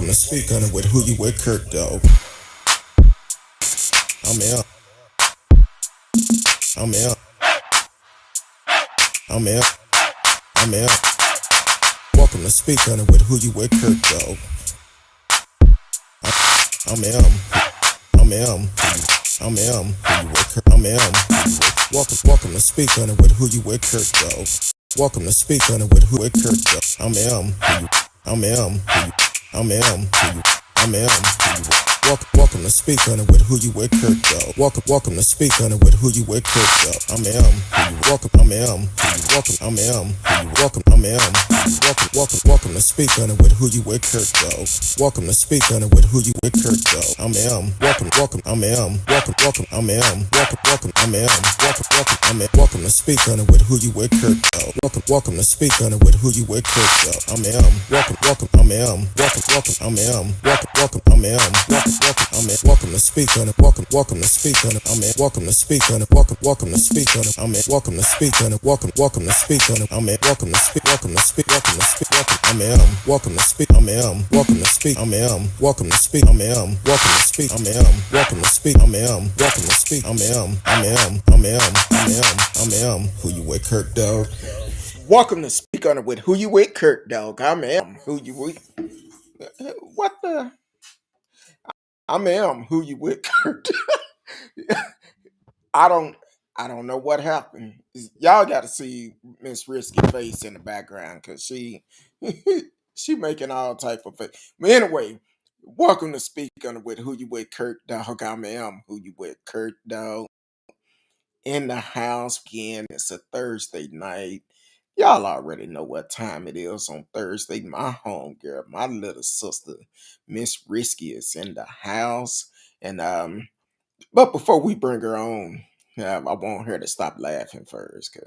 to Speak on It with Who You With Kurt, though. I'm out. I'm out. I'm out. I'm out. Welcome to Speak on It with Who You With Kurt, though. I'm out. I'm out. I'm out. Who You With Kurt. I'm out. Welcome to Speak on It with Who You With Kurt, though. Welcome to Speak on It with Who With Kurt, though. I'm out. I'm out. I'm out. I'm out. Welcome to Speak on It with Who You With Kurt, though. Welcome to Speak on It with Who You With Kurt, though. I'm welcome. I'm welcome. I'm welcome. I'm welcome to Speak on It with Who You With Kurt, though. Welcome to Speak on It with Who You With Kurt, though. I'm welcome. I'm welcome. I'm welcome. I'm welcome to Speak on It with Who You With Kurt, though. Welcome to Speak on It with Who You With Kurt, though. I'm welcome. I'm welcome. I'm welcome. I'm welcome to Speak on It. Welcome to Speak on It. I'm welcome to Speak on It. Welcome to Speak on it. I'm welcome to Speak on it. Welcome to Speak on it. I'm welcome to speak. Welcome to speak. Welcome to speak. I'm welcome to speak. I'm welcome to speak. I'm welcome to speak. I'm welcome to speak. I'm welcome to speak. I'm welcome to speak. I'm Who You With Kurt, dog. Welcome to Speak on It with Who You With Kurt, dog. I'm Who You With. What the? I'm Who You With Kurt. I don't know what happened. Y'all got to see Miss Risky face in the background because she she making all type of face. But anyway, welcome to Speak on It with Who You With Kurt, dog. I'm Who You With Kurt, dog. In the house again. It's a Thursday night. Y'all already know what time it is on Thursday. My homegirl, my little sister, Miss Risky, is in the house. And but before we bring her on, I want her to stop laughing first,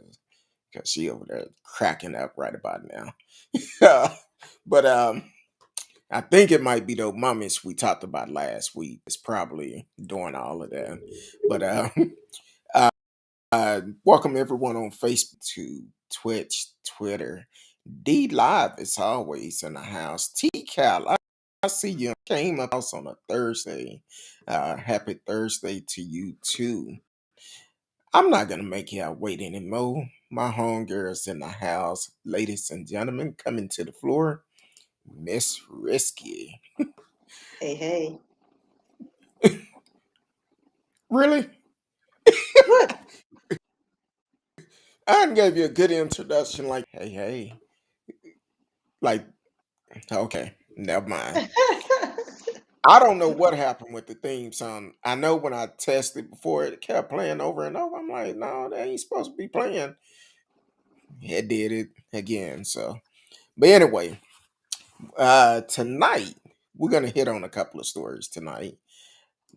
cause she over there cracking up right about now. But I think it might be the mummies we talked about last week. It's probably doing all of that. But welcome everyone on Facebook, to Twitch, Twitter, D Live as always in the house. T Cal, I see you came up house on a Thursday. Happy Thursday to you too. I'm not gonna make y'all wait anymore. My homegirl's in the house. Ladies and gentlemen, coming to the floor, Miss Risky. Hey, hey. Really? What? I gave you a good introduction, like, hey, hey. Like, okay, never mind. I don't know what happened with the theme song. I know when I tested before, it kept playing over and over. I'm like, no, they ain't supposed to be playing. It did it again. So, but anyway, tonight we're gonna hit on a couple of stories tonight.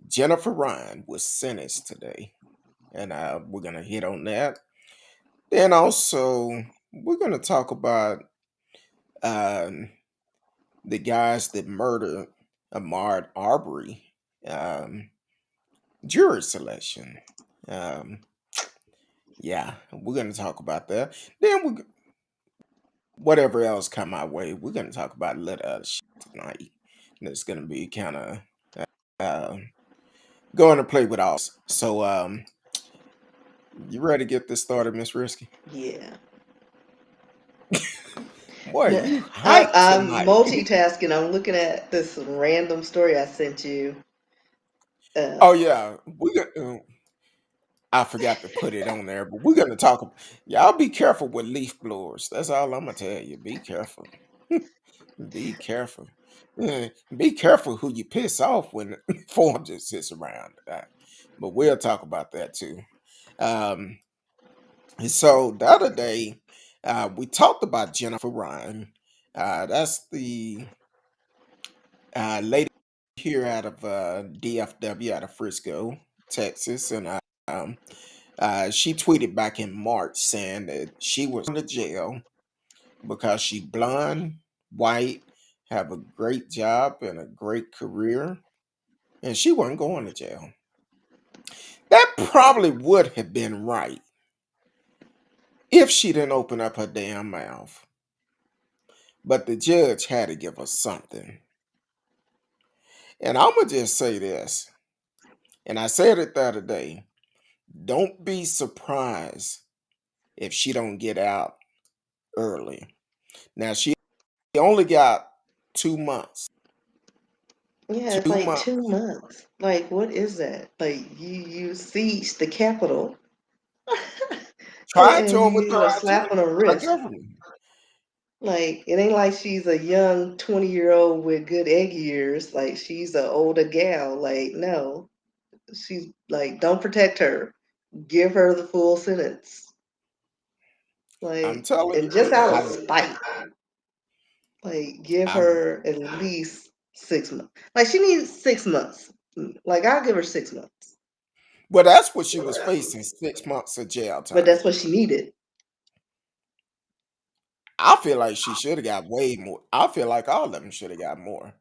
Jennifer Ryan was sentenced today, and we're gonna hit on that. Then also we're gonna talk about um, the guys that murdered Ahmaud Arbery. Um, Jury selection. Um, yeah, we're gonna talk about that. Then whatever else come our way, we're gonna talk about a little other shit tonight. And it's gonna be kind of uh, going to play with us. So, you ready to get this started, Miss Risky? Yeah. Boy, No, you I'm, hyped I'm tonight. multitasking. I'm looking at this random story I sent you. Uh, Oh yeah, we got. I forgot to put it on there, but we're gonna talk. Y'all be careful with leaf blowers. That's all I'm gonna tell you. Be careful. Be careful. Be careful who you piss off when form just sits around. But we'll talk about that too. Um, and so the other day, we talked about Jennifer Ryan. That's the lady here out of DFW, out of Frisco, Texas, and um, she tweeted back in March saying that she was in the jail because she blonde, white, have a great job and a great career, and she wasn't going to jail. That probably would have been right if she didn't open up her damn mouth. But the judge had to give her something. And I'm gonna just say this, and I said it the other day. Don't be surprised if she don't get out early. Now she only got 2 months. Yeah, it's Two like months. 2 months. Like, what is that? Like, you siege the Capitol, Tried to and you overthrow get a slap on the our wrist. government. Like, it ain't like she's a young 20-year-old with good egg years. Like, she's an older gal. Like, no, she's like, don't protect her. Give her the full sentence. I'm Like, telling and you, just out of I, spite, like, give I'm. her at least 6 months. Like, she needs 6 months. Like, I'll give her 6 months. Well, that's what she was facing: 6 months of jail But time. that's what she needed. I feel like she should have got way more. I feel like all of them should have got more.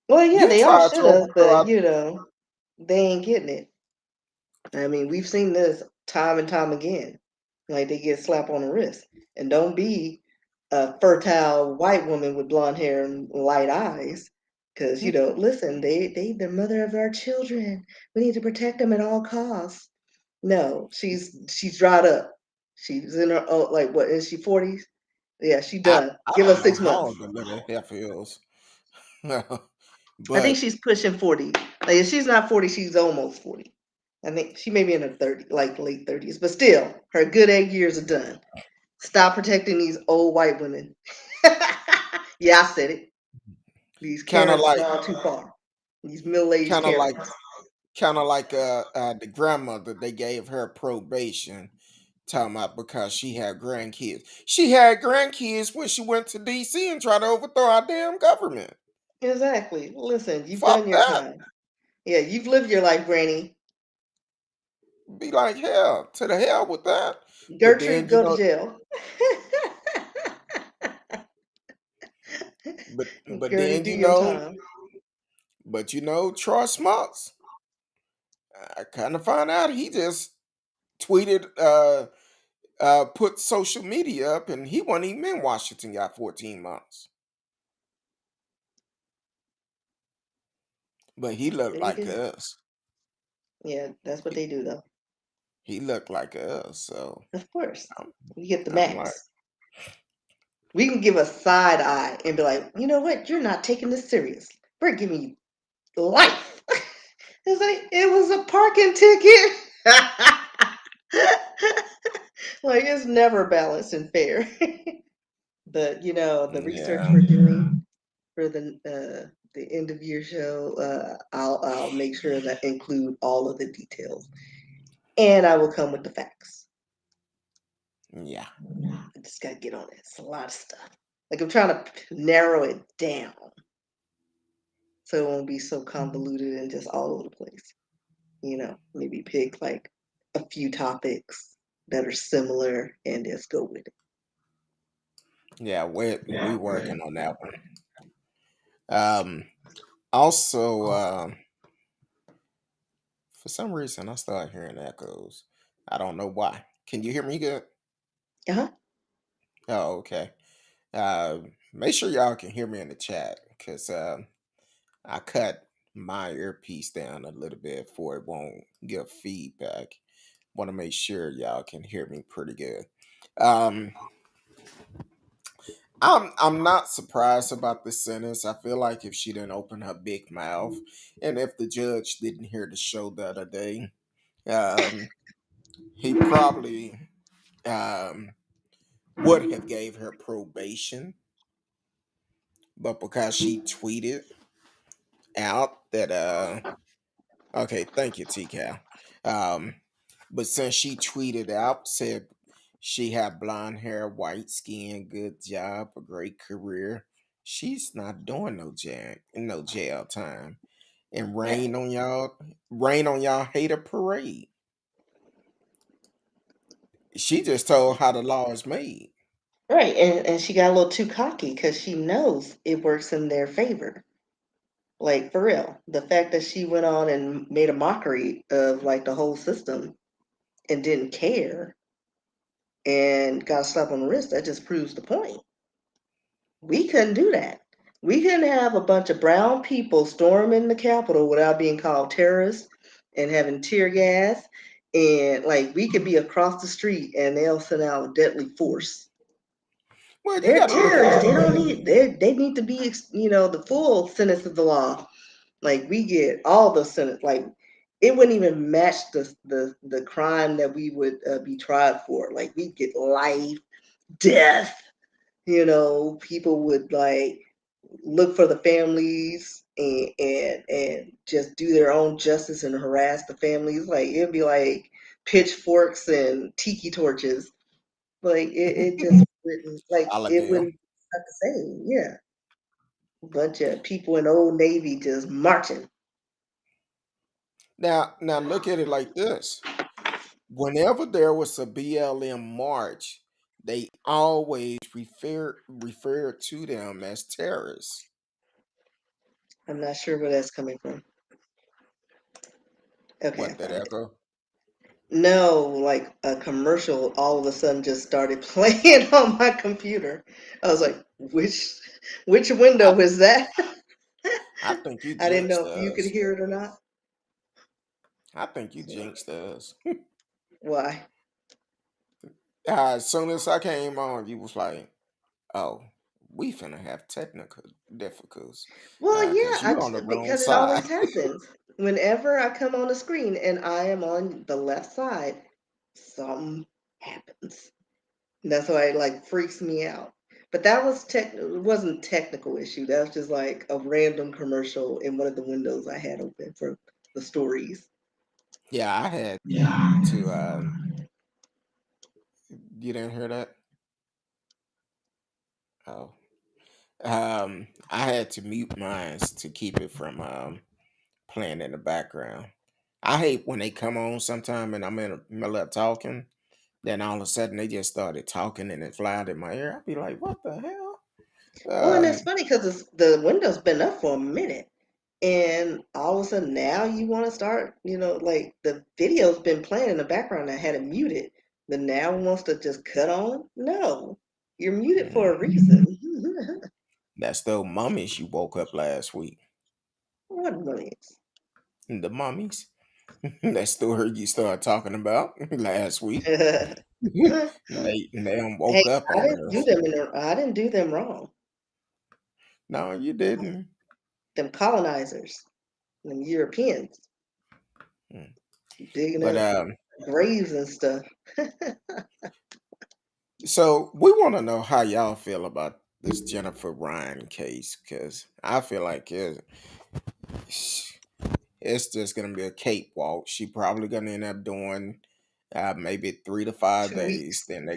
Well, yeah, You they all tried to should have, overthrow but our. they ain't getting it. I mean, we've seen this time and time again. Like they get slapped on the wrist. And don't be a fertile white woman with blonde hair and light eyes. Cause listen, they the mother of our children. We need to protect them at all costs. No, she's dried up. She's in her like what is she 40s? Yeah, she done. I Give her don't know 6 months. how old the little heifer is, I think but she's pushing 40. Like if she's not 40, she's almost 40. I think she may be in her 30, like late 30s, but still, her good egg years are done. Stop protecting these old white women. Yeah, I said it. These kind of Karens like, gone too far. These middle-aged kind of like, Karens. kind of like the grandmother they gave her probation. Talking about because she had grandkids. She had grandkids when she went to DC and tried to overthrow our damn government. Exactly. Listen, you've done Fuck your that. time. Yeah, you've lived your life, Granny. Be like, hell, to the hell with that. But Gertrude, then you go to know, jail. but Gertie, then do your time. Troy Smarts. I kind of found out he just tweeted, put social media up, and he wasn't even in Washington. Got 14 months, but he looked But he like did. us. Yeah, that's what He, they do, though. he looked like us. So Of course. I'm, You get the I'm like, max. We can give a side eye and be like, you know what? You're not taking this serious. We're giving you life. It's like it was a parking ticket. Like it's never balanced and fair. But the research yeah, we're doing for the end of year show, I'll make sure that include all of the details, and I will come with the facts. yeah, I just gotta get on it. It's a lot of stuff. Like I'm trying to narrow it down so it won't be so convoluted and just all over the place. Maybe pick like a few topics that are similar and just go with it. yeah. We working on that one. Um, Also, for some reason, I started hearing echoes. I don't know why. Can you hear me good? Uh-huh. Oh, okay. Uh, Make sure y'all can hear me in the chat because I cut my earpiece down a little bit for it won't give feedback. Want to make sure y'all can hear me pretty good. Um, I'm not surprised about this sentence. I feel like if she didn't open her big mouth, and if the judge didn't hear the show the other day, um, he probably um, would have gave her probation, but because she tweeted out that okay, thank you, TCal. Um, but since she tweeted out, said she had blonde hair, white skin, good job, a great career, she's not doing no jail time. And Right. rain on y'all hate a parade. She just told how the law is made. Right. And she got a little too cocky because she knows it works in their favor. Like for real. The fact that she went on and made a mockery of like the whole system and didn't care and got a slap on the wrist, that just proves the point. We couldn't do that. We couldn't have a bunch of brown people storming the Capitol without being called terrorists and having tear gas. And like we could be across the street and they'll send out deadly force. Well, you They're got to look at terrorists. it. They don't need. They need to be, the full sentence of the law. Like we get all the sentence. Like it wouldn't even match the crime that we would be tried for. Like we get life, death. People would like look for the families and just do their own justice and harass the families. Like it'd be like pitchforks and tiki torches. Like it just wouldn't like All of it them. wouldn't be not the same. Yeah. Bunch of people in Old Navy just marching. Now look at it like this. Whenever there was a BLM march, they always referred to them as terrorists. I'm not sure where that's coming from. Okay, I What that found it. echo? No, like a commercial all of a sudden just started playing on my computer. I was like, which I, window is that? I think you I didn't jinxed know if you could us. hear it or not. I think you So, jinxed us. why? As soon as I came on, you was like, "Oh, we finna have technical difficulties, Well, cause yeah, you on the wrong because it side." always happens. Whenever I come on the screen and I am on the left side, something happens. That's why it like freaks me out. But that was it wasn't a technical issue. That was just like a random commercial in one of the windows I had open for the stories. Yeah, I had to. You didn't hear that? Oh, I had to mute mine to keep it from playing in the background. I hate when they come on sometime and I'm in the middle of talking, then all of a sudden they just started talking and it flied in my ear. I'd be like, "What the hell?" Well, and it's Um, funny because the window's been up for a minute, and all of a sudden now you want to start. Like the video's been playing in the background. I had it muted, but now it wants to just cut on. No, you're muted for a mm, reason. that's the mummies you woke up last week. What noise? The mummies. That story you started talking about last week. They done Hey, woke up on us. I didn't do them wrong. No, you didn't. Them colonizers, them Europeans, Mm. digging But up graves and stuff. so we want to know how y'all feel about this Jennifer Ryan case because I feel like it's just gonna be a cakewalk. She probably gonna end up doing maybe 3 to 5 2 days. weeks. Then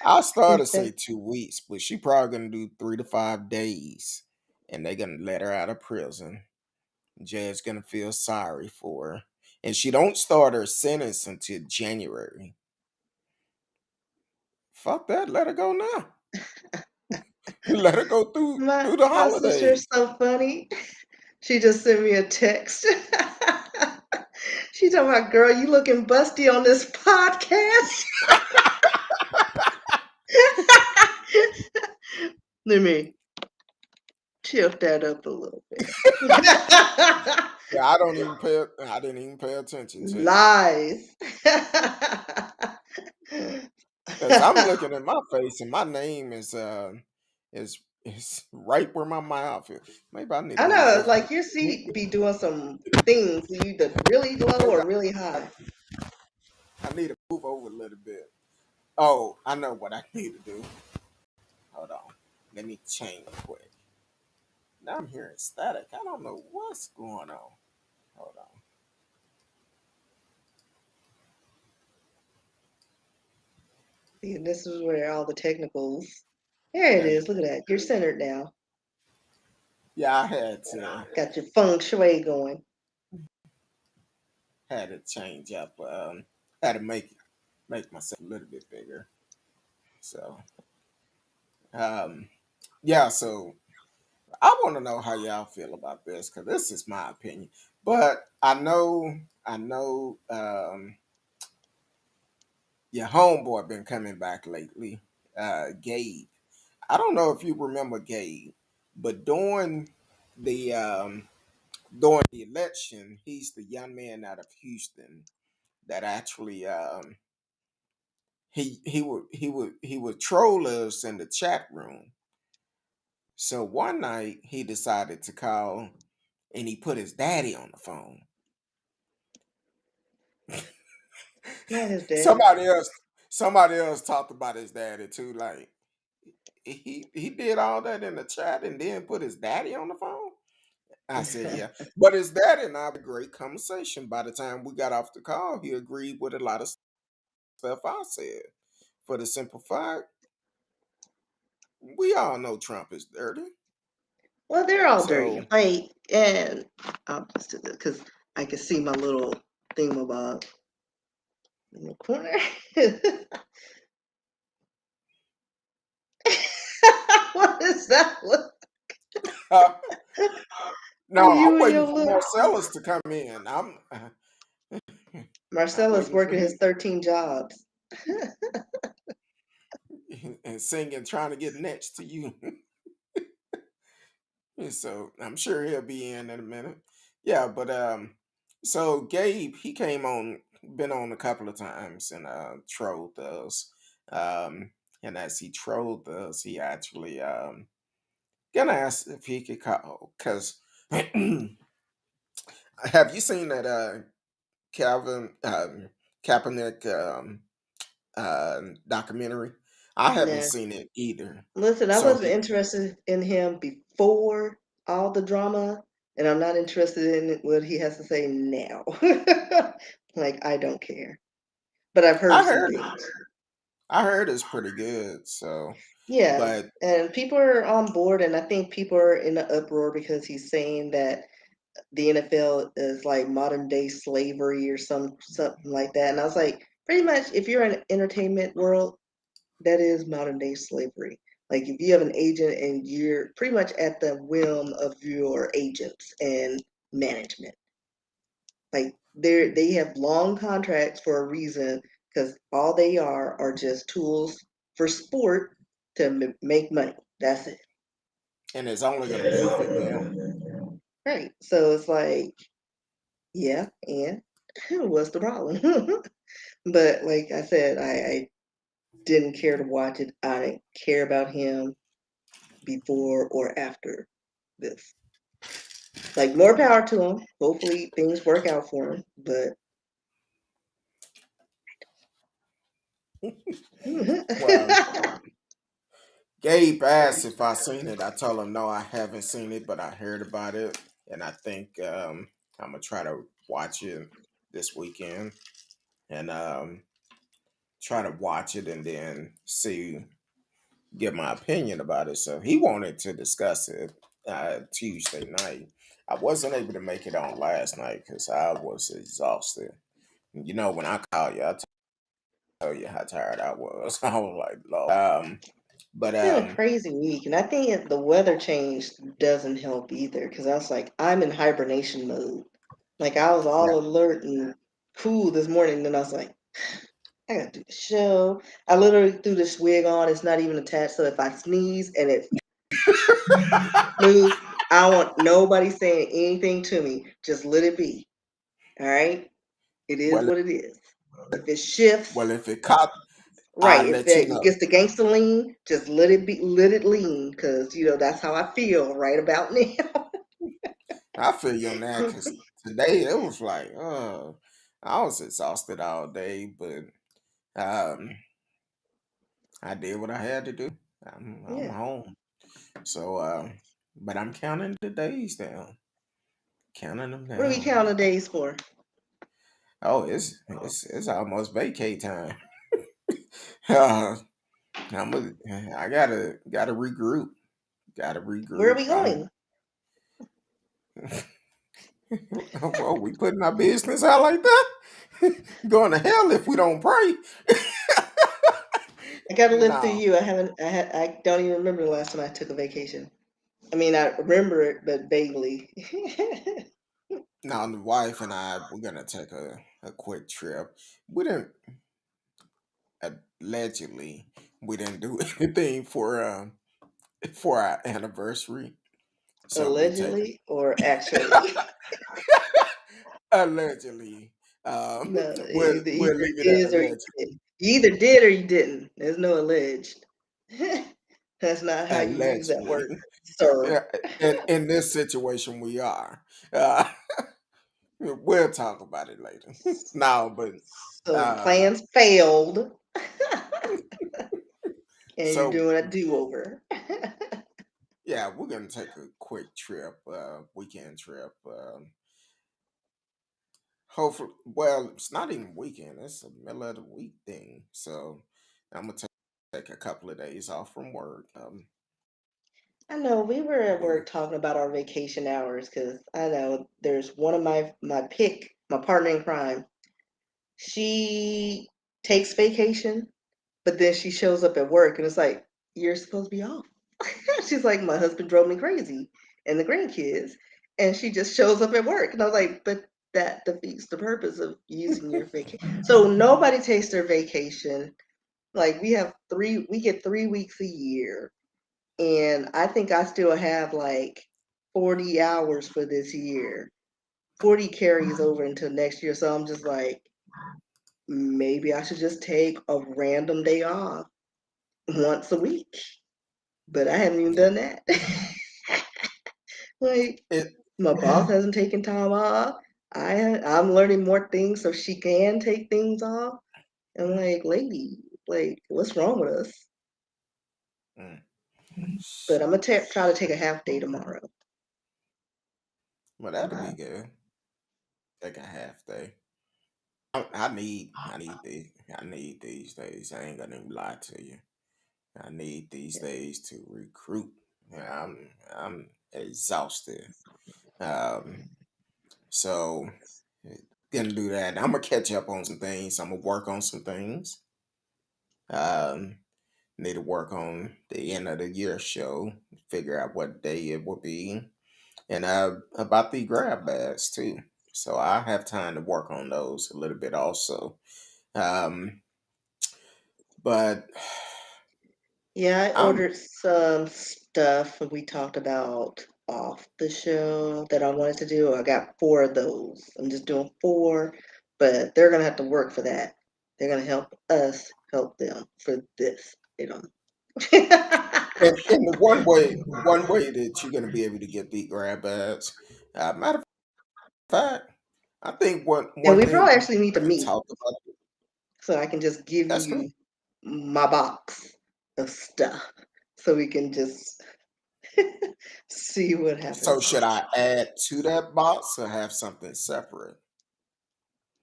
I You started to say think? 2 weeks, but she probably gonna do 3 to 5 days, and they gonna let her out of prison. Judge gonna feel sorry for her, and she don't start her sentence until January. Fuck that, let her go now. Let her go My through the my sister's holidays. so funny. She just sent me a text. She talking about, girl, you looking busty on this podcast. Let me tilt that up a little bit. Yeah, I didn't even pay attention to you. Lies. Because I'm looking at my face and my name is right where my mouth is. Maybe I need to I move know, over. like your seat be doing some things, either really low Maybe or really high. I need to move over a little bit. Oh, I know what I need to do. Hold on. Let me change quick. Now I'm hearing static. I don't know what's going on. Hold on. See, and this is where all the technicals. There it There you is. Look at that. You're centered now. Yeah, I Got your feng shui going. had to change up. Had to make myself a little bit bigger. So um yeah, so I want to know how y'all feel about this because this is my opinion. But I know your homeboy been coming back lately. Gabe. I don't know if you remember Gabe, But the during the election, he's the young man out of Houston that actually he would troll us in the chat room. So one night he decided to call and he put his daddy on the phone. Not his daddy. Somebody else talked about his daddy too. Like he did all that in the chat and then put his daddy on the phone. I said, yeah. But his daddy and I had a great conversation. By the time we got off the call, he agreed with a lot of stuff I said. For the simple fact, we all know Trump is dirty. Well, they're all dirty. So Like, and I'll just do this because I can see my little thingamabob in the corner. What is that? Look? uh, no, I'm You and waiting your for little Marcellus to come in. I'm Marcellus waiting for working him his 13 jobs. and singing, trying to get next to you. And so I'm sure he'll be in a minute. Yeah, but so Gabe, he came on, been on a couple of times and trolled us. Um, and as he trolled us, he actually gonna ask if he could call because have you seen that Calvin Kaepernick documentary? I haven't Nah. seen it either. Listen, I So wasn't interested in him before all the drama, and I'm not interested in what he has to say now. Like, I don't care. But I've heard I some heard things. I heard it's pretty good. So, Yeah, but and people are on board, and I think people are in the uproar because he's saying that the NFL is like modern day slavery or something like that. And I was like, pretty much, if you're in entertainment world, that is modern day slavery. Like if you have an agent and you're pretty much at the whim of your agents and management. Like they have long contracts for a reason because all they are just tools for sport to make money. That's it. and it's only going to benefit them. Right. So it's like, yeah, and what's the problem? But like I said, I didn't care to watch it. I didn't care about him before or after this. Like more power to him. Hopefully things work out for him. But Well, Gabe asked if I seen it. I told him no, I haven't seen it, but I heard about it, and I think I'm gonna try to watch it this weekend and try to watch it and then see, give my opinion about it. So he wanted to discuss it Tuesday night. I wasn't able to make it on last night because I was exhausted. You know, when I call you, I tell you how tired I was. I was like, Lord. But it's been a crazy week, and I think the weather change doesn't help either. Because I was like, I'm in hibernation mode. Like I was yeah. all alert and cool this morning, and then I was like, I gotta do the show. I literally threw this wig on. It's not even attached, so if I sneeze and it moves, I don't want nobody saying anything to me. Just let it be. All right. It is well, what it is. If it shifts, well, if it caught, right. I'll If let you it know. gets the gangster lean, just let it be. Let it lean, because that's how I feel right about now. I feel you on that because today it was like, I was exhausted all day, but um, I did what I had to do. I'm Yeah. home, so but I'm counting the days down, counting them What are we down. counting days for? Oh, it's almost vacay time. uh, I gotta regroup. Gotta Where are regroup. we going? Well, we putting our business out like that. Going to hell if we don't pray. I gotta live through No, you. I haven't. I don't even remember the last time I took a vacation. I mean, I remember it, but vaguely. now the wife and I we're gonna take a quick trip. We didn't allegedly we didn't do anything for our anniversary. So we take Allegedly or actually? allegedly. No, We'll either leave it at is or you allegedly. didn't. You either did or you didn't. There's no alleged. That's not how you use that Allegedly. word, sir. Yeah, in this situation, we are. Uh, we'll talk about it later. No, but So the um, plans failed, and you're so doing a do-over. yeah, we're gonna take a quick trip, weekend trip. Hopefully, well, it's not even weekend; it's a middle of the week thing. So I'm gonna take a couple of days off from work. I know we were at We work talking about our vacation hours because I know there's one of my partner in crime. She takes vacation, but then she shows up at work and it's like, you're supposed to be off. She's like, my husband drove me crazy and the grandkids. And she just shows up at work. And I was like, but that defeats the purpose of using your vacation. So nobody takes their vacation. Like we get 3 weeks a year. And I think I still have like 40 hours for this year. 40 carries over into next year. So I'm just like, maybe I should just take a random day off once a week. But I haven't even yeah, done that. Like it my boss hasn't taken time off. I'm learning more things so she can take things off. I'm like, lady, like, what's wrong with us? mm, But I'm gonna try to take a half day tomorrow. well, that'll be good. Take a half day. I need these days. I ain't gonna even lie to you. I need these days to recruit. Yeah, I'm exhausted. Um, so gonna do that. I'm gonna catch up on some things. I'm gonna work on some things. Um, Need to work on the end of the year show. Figure out what day it will be, and about the grab bags too. So I have time to work on those a little bit also. Um, but Yeah, I I'm ordered some stuff we talked about off the show that I wanted to do. I got four of those. I'm just doing four, but they're gonna have to work for that. They're gonna help us help them for this. You know. in the one way that you're gonna be able to get the grab bags. Matter of fact, I think And one we thing probably we actually need to haven't meet talked about. so I can just give That's cool. you my box of stuff so we can just see what So happens. should I add to that box or have something separate?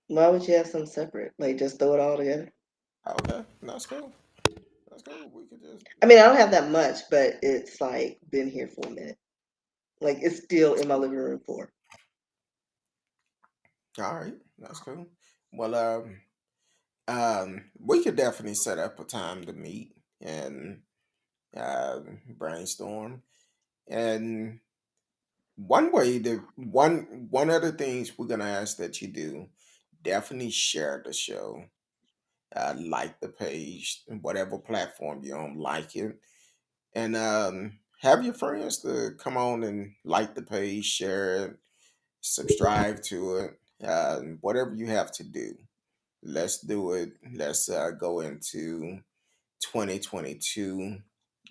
Why would you have some separate? Like just throw it all together? Okay, that's cool. That's cool. We could just I mean, I don't have that much, but it's like been here for a minute. Like it's still in my living room for. all right. That's cool. Well, we could definitely set up a time to meet and brainstorm. And one of the things we're gonna ask that you do, definitely share the show, like the page, whatever platform you're on, like it, and have your friends to come on and like the page, share it, subscribe to it, whatever you have to do. Let's do it. Let's go into 2022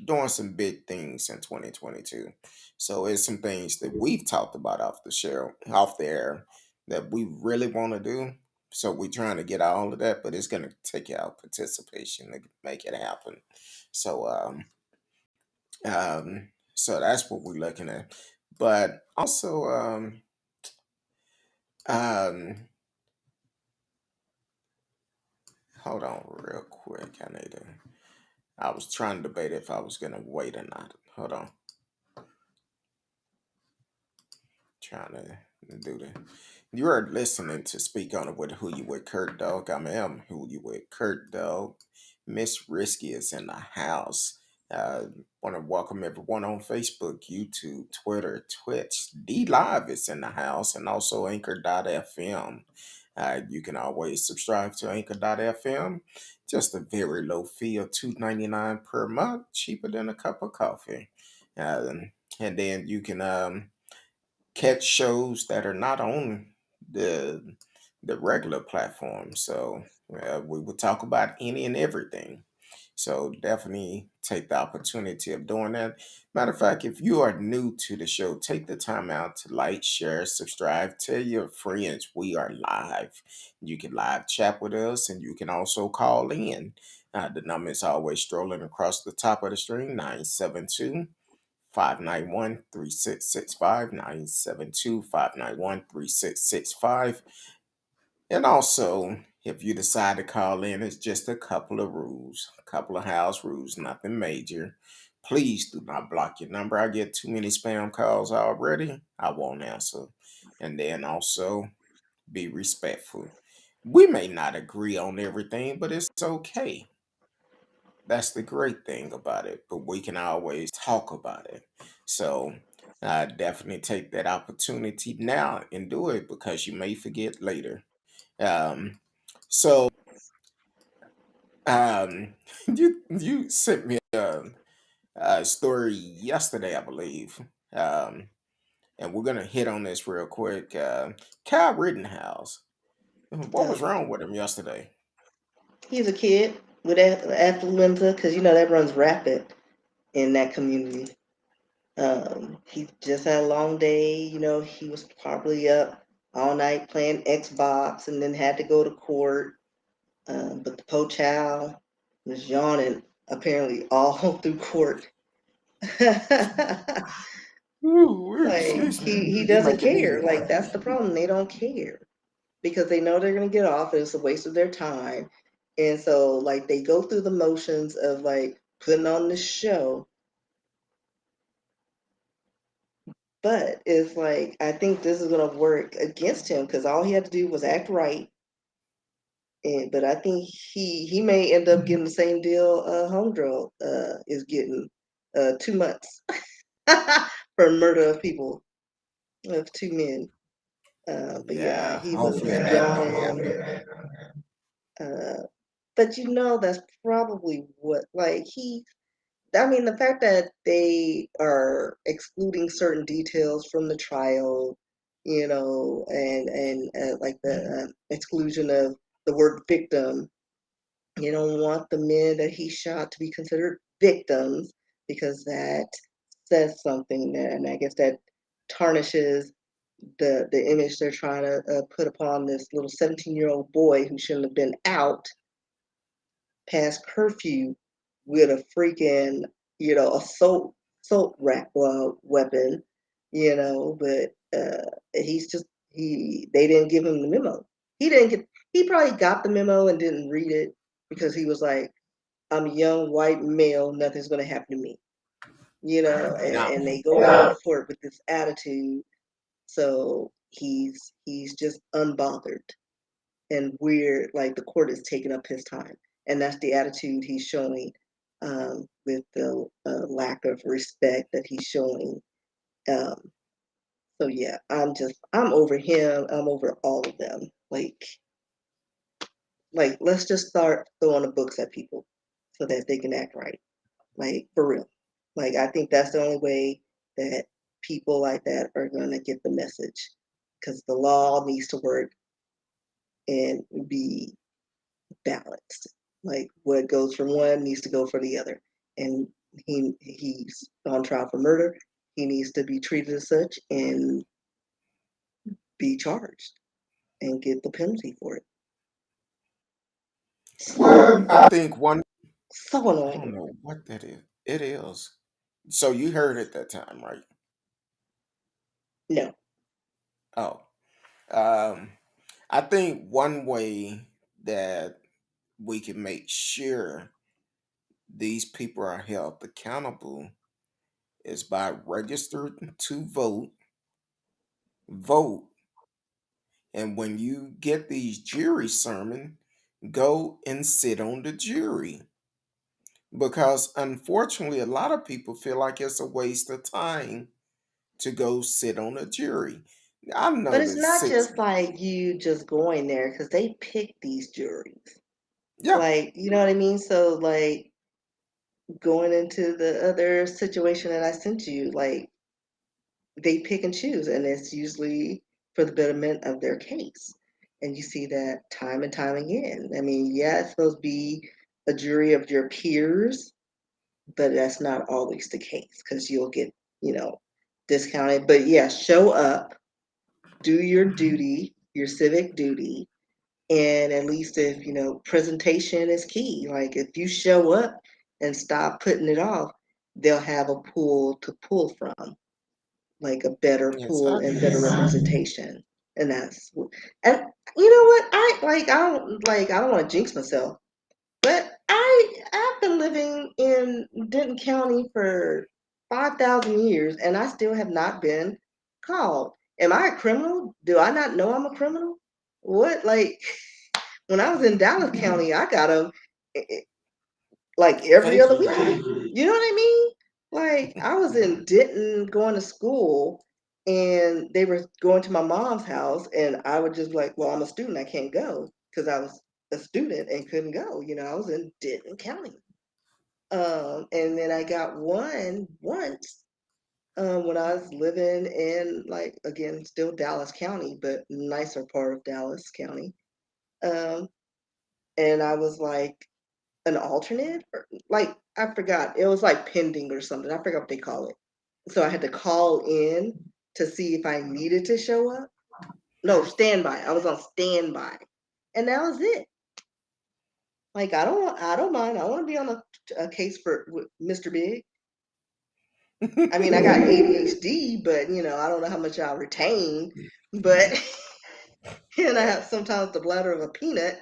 doing some big things in 2022. So it's some things that we've talked about off the air that we really want to do. So we're trying to get all of that, but it's gonna take our participation to make it happen. So so that's what we're looking at. But also um hold on real quick. I was trying to debate if I was gonna wait or not. Hold on. Trying to do that. You are listening to Speak On It with Who You With Kurt Dog. I am Who You With Kurt Dog. Miss Risky is in the house. Uh, Want to welcome everyone on Facebook, YouTube, Twitter, Twitch. D Live is in the house, and also Anchor.fm. You can always subscribe to Anchor.fm. Just a very low fee of $2.99 per month, cheaper than a cup of coffee. Uh, and then you can catch shows that are not on the the regular platform. So we will talk about any and everything. So definitely take the opportunity of doing that. Matter of fact, if you are new to the show, take the time out to like, share, subscribe, tell your friends we are live. You can live chat with us, and you can also call in. The number is always strolling across the top of the screen, 972 591 3665 972 591 3665. And also, if you decide to call in, it's just a couple of rules, a couple of house rules, nothing major. Please do not block your number. I get too many spam calls already. I won't answer. And then also be respectful. We may not agree on everything, but it's okay. That's the great thing about it. But we can always talk about it. So definitely take that opportunity now and do it because you may forget later. Um, so um, you sent me a story yesterday, I believe, and we're gonna hit on this real quick. Kyle Rittenhouse, what was Um, wrong with him yesterday? he's a kid with affluenza because you know that runs rapid in that community. He just had a long day. You know, he was probably up all night playing Xbox and then had to go to court. But the po child was yawning apparently all through court. Ooh, Like excuse me. he You doesn't making me. care. Like that's the problem. They don't care because they know they're gonna get off and it's a waste of their time. And so like they go through the motions of like putting on this show. But it's like I think this is gonna work against him because all he had to do was act right. And but I think he may end up getting the same deal Homegirl is getting 2 months for murder of people of two men. But yeah, Yeah, he was hopefully that don't yawning. happen. But you know that's probably what like he. I mean, the fact that they are excluding certain details from the trial, you know, and like the exclusion of the word victim. You don't want the men that he shot to be considered victims because that says something, and I guess that tarnishes the image they're trying to put upon this little 17-year-old boy who shouldn't have been out past curfew with a freaking assault weapon, you know. But he's just they didn't give him the memo. He probably got the memo and didn't read it because he was like, I'm a young white male, nothing's gonna happen to me, you know. Now, And they go into court with this attitude, so he's just unbothered and weird, like the court is taking up his time. And that's the attitude he's showing with the lack of respect that he's showing. Um, so yeah, I'm over him. I'm over all of them. Like let's just start throwing the books at people so that they can act right. Like for real. Like I think that's the only way that people like that are gonna get the message because the law needs to work and be balanced. Like what goes for one needs to go for the other. And he's on trial for murder. He needs to be treated as such and be charged and get the penalty for it. well, So I think one. so I don't annoying. know what that is. It is. So you heard it that time, right? No. Oh, um, I think one way that we can make sure these people are held accountable is by registering to vote, and when you get these jury sermon, go and sit on the jury. Because unfortunately, a lot of people feel like it's a waste of time to go sit on a jury. I But know it's that not six, just like you just going there because they pick these juries. yeah, Like, you know what I mean? So like going into the other situation that I sent you, like they pick and choose, and it's usually for the betterment of their case. And you see that time and time again. I mean, yeah, it's supposed to be a jury of your peers, but that's not always the case because you'll get, you know, discounted. But yeah, show up, do your duty, your civic duty, and at least if, presentation is key. Like if you show up and stop putting it off, they'll have a pool to pull from, like a better pool and Exactly. better representation. And and you know what? I don't want to jinx myself, but I've been living in Denton County for 5,000 years, and I still have not been called. Am I a criminal? Do I not know I'm a criminal? What, like, when I was in Dallas County, I got them like every other week. Faithfully. You know what I mean? Like I was in Denton going to school, and they were going to my mom's house, and I would just be like, well, I'm a student, I can't go because I was a student and couldn't go. I was in Denton County. And then I got one once when I was living in, like, again, still Dallas County, but nicer part of Dallas County. Um, and I was like an alternate, or like I forgot. It was like pending or something. I forgot what they call it. So I had to call in to see if I needed to show up. No, standby. I was on standby, and that was it. Like I don't mind. I want to be on a case for with Mr. Big. I mean, I got ADHD, but I don't know how much I'll retain. But and I have sometimes the bladder of a peanut.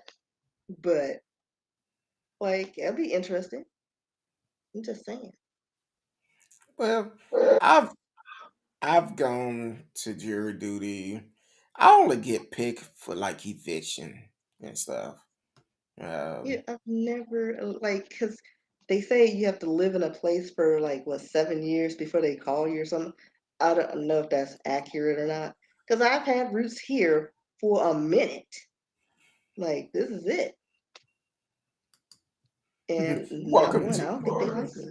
But like, it'd be interesting. I'm just saying. Well, I've I've gone to jury duty. I only get picked for like eviction and stuff. Yeah, Um, I've never like because they say you have to live in a place for like what 7 years before they call you or something. I don't know if that's accurate or not because I've had roots here for a minute. Like this is it, and not welcome one. I to don't think they like me.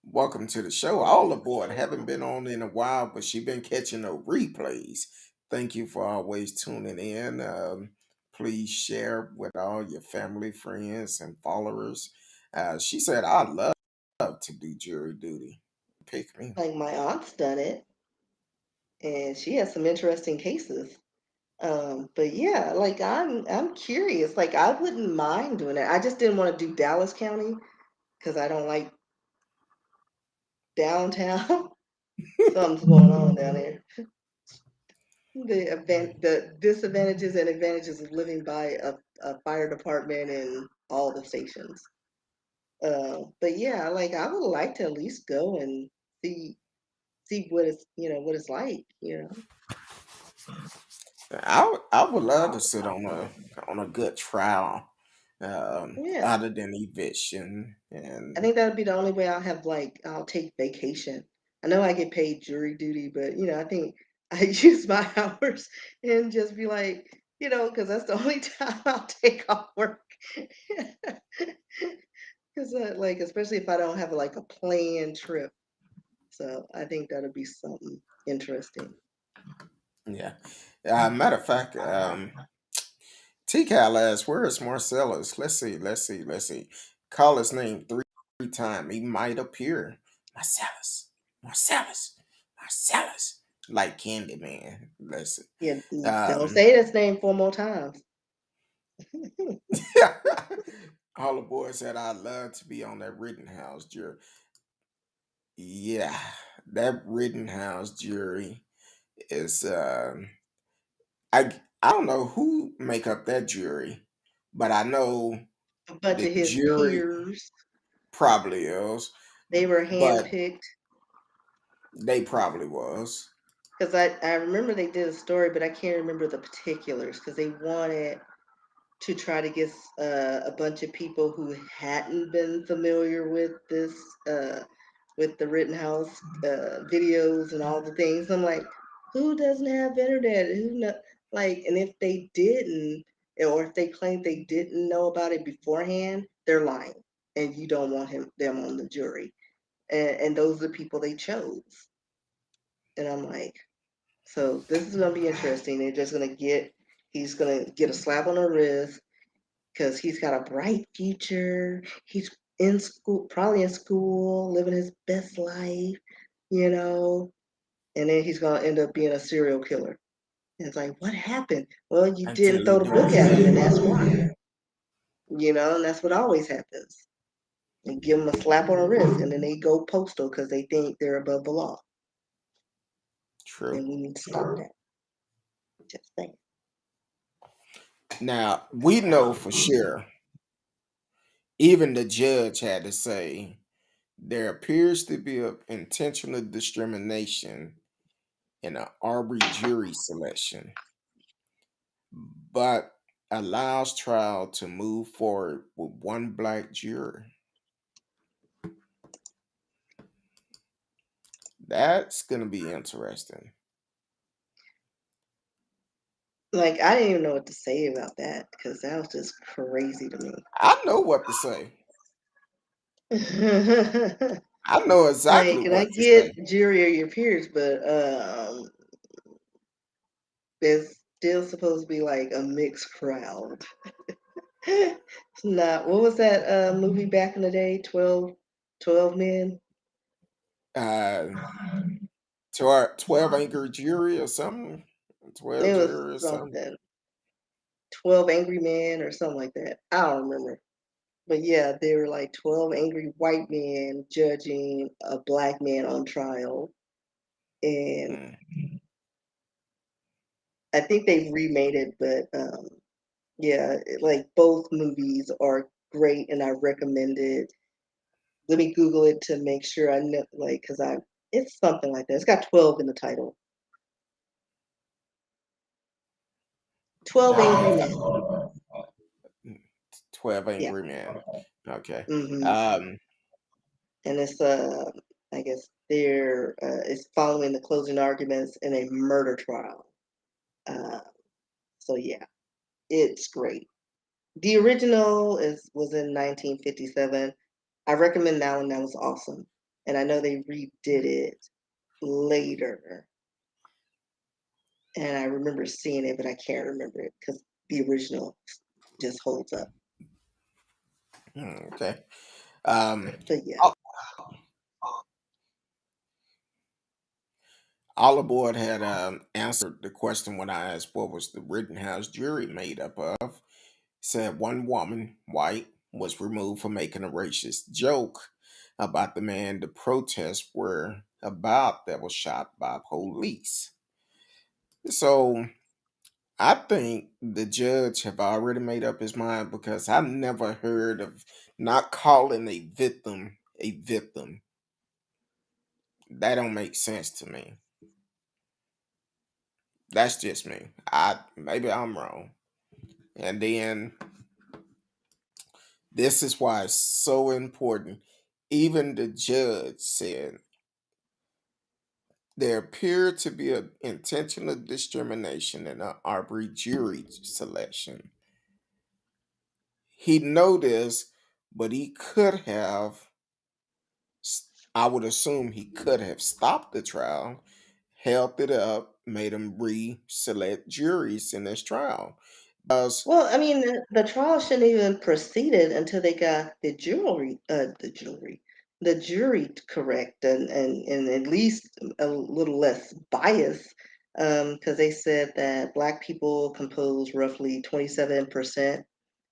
welcome to the show. All aboard. Haven't been on in a while, but she been catching the replays. Thank you for always tuning in. Please share with all your family, friends, and followers. She said, "I love to do jury duty. Pick me." Like my aunt's done it, and she has some interesting cases. But yeah, like I'm curious. Like I wouldn't mind doing it. I just didn't want to do Dallas County because I don't like downtown. Something's going on down there. The disadvantages and advantages of living by a fire department and all the stations. But yeah, like I would like to at least go and see see what it's like. I would love to sit on a good trial, Yeah, other than eviction I and think that would be the only way I'll take vacation. I know I get paid jury duty, but I think I use my hours and just be like, because that's the only time I'll take off work. Because like, especially if I don't have like a planned trip, so I think that'll be something interesting. yeah. Matter of fact, TCal asks, "Where is Marcellus?" Let's see. Call his name three times. He might appear. Marcellus, Marcellus, Marcellus, like Candyman. Listen. Yeah, don't Um, say this name 4 more times. all the boys said, "I'd love to be on that Rittenhouse jury." Yeah, that Rittenhouse jury is. I don't know who make up that jury, but I know A bunch the of his jury peers, probably is, they were but handpicked. they probably was. Because I remember they did a story, but I can't remember the particulars because they wanted to try to get a bunch of people who hadn't been familiar uh, with the Rittenhouse videos and all the things. I'm like, who doesn't have internet? Who know? Like, and if they didn't, or if they claimed they didn't know about it beforehand, they're lying, and you don't want them on the jury. And those are the people they chose. And I'm like, so this is gonna be interesting. He's gonna get a slap on the wrist because he's got a bright future. He's in school, probably in school, living his best life, you know. And then he's gonna end up being a serial killer. And it's like, what happened? Well, you didn't until throw he the do book at him, and that's exactly. why. And that's what always happens. They give them a slap on the wrist, and then they go postal because they think they're above the law. True. And we need to stop that. Just saying. Now we know for sure. Even the judge had to say there appears to be an intentional discrimination in an Arbery jury selection, but allows trial to move forward with one black juror. That's going to be interesting. Like, I didn't even know what to say about that because that was just crazy to me. I know what to say. Like, I know exactly and I what to get say. jury are your peers, but there's still supposed to be like a mixed crowd. It's not. What was that movie back in the day? 12 Men. Uh, to our 12 Angry Jury or something. 12 It was Jury or something. something. 12 Angry Men or something like that. I don't remember. But yeah, they were like 12 angry white men judging a black man on trial. And Mm. I think they remade it, but yeah, like both movies are great and I recommend it. Let me Google it to make sure I know, like, because it's something like that. It's got 12 in the title. 12 Angry Okay. Men. 12 Yeah. Angry Men. Okay. hmm Um, And I guess it's following the closing arguments in a murder trial. Uh, so yeah, it's great. The original was in 1957. I recommend that one. That was awesome. And I know they redid it later. And I remember seeing it, but I can't remember it because the original just holds up. okay. Um, But yeah. all, all aboard had answered the question when I asked what was the Rittenhouse jury made up of. Said one woman, white, was removed for making a racist joke about the man the protests were about that was shot by police. So I think the judge have already made up his mind because I never heard of not calling a victim a victim. That don't make sense to me. That's just me. I maybe I'm wrong. And then this is why it's so important. Even the judge said there appeared to be an intentional discrimination in the Arbery jury selection. He noticed, but he could have, I would assume he could have stopped the trial, held it up, made him re-select juries in this trial. Because Well, I mean, the trial shouldn't even proceeded until they got the jury correct and at least a little less biased, because they said that Black people compose roughly 27%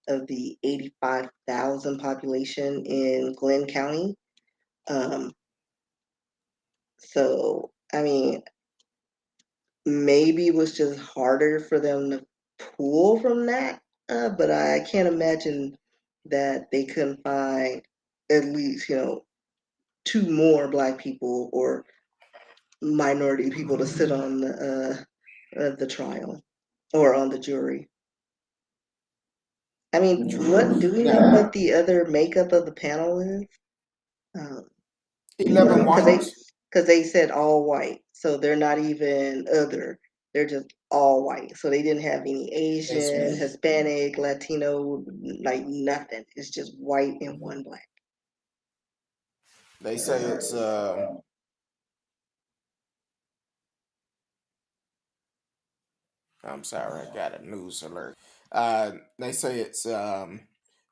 of the 85,000 population in Glenn County. Um, so, I mean, maybe it was just harder for them to pull from that, but I can't imagine that they couldn't find at least, two more Black people or minority people to sit on the trial or on the jury. I mean, true. do we know Now, what the other makeup of the panel is? Um, 11 Because they whites, because they said all white, so they're not even other. They're just all white. So they didn't have any it's, Asian, Hispanic, Latino, like nothing. It's just white and one Black. they say it's I'm sorry, I got a news alert. They say it's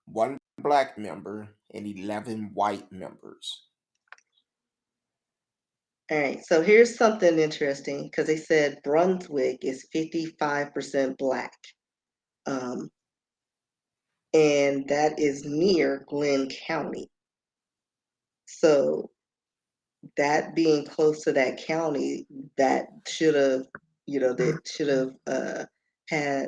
one black member and 11 white members. All right, so here's something interesting because they said Brunswick is 55% black. Um, and that is near Glenn County. So that being close to that county, that should have, that should have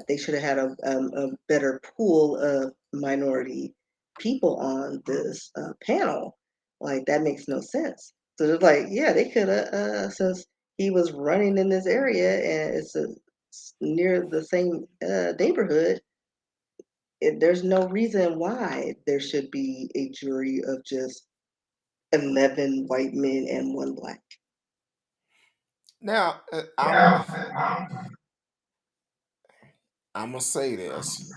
they should have had a better pool of minority people on this panel. Like that makes no sense. So they're like, yeah, they could have, since he was running in this area and it's near the same neighborhood, there's no reason why there should be a jury of just 11 white men and one black. Now, I'm gonna say this,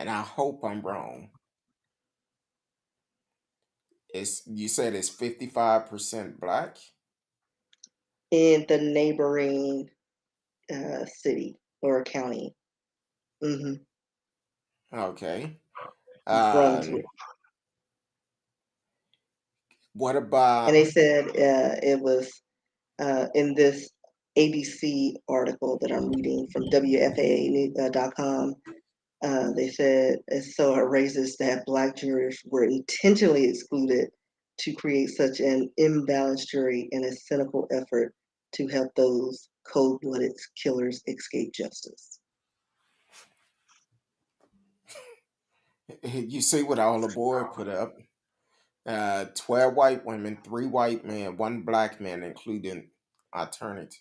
and I hope I'm wrong. It's you said it's 55% black. In the neighboring city or county. Hmm. Okay. Brunswick. What And about they said it was in this ABC article that I'm reading from WFAA.com. They said it's so outrageous that Black jurors were intentionally excluded to create such an imbalanced jury in a cynical effort to help those cold-blooded killers escape justice. you see what all the board put up? 12 white women, 3 white men, 1 black man, including alternative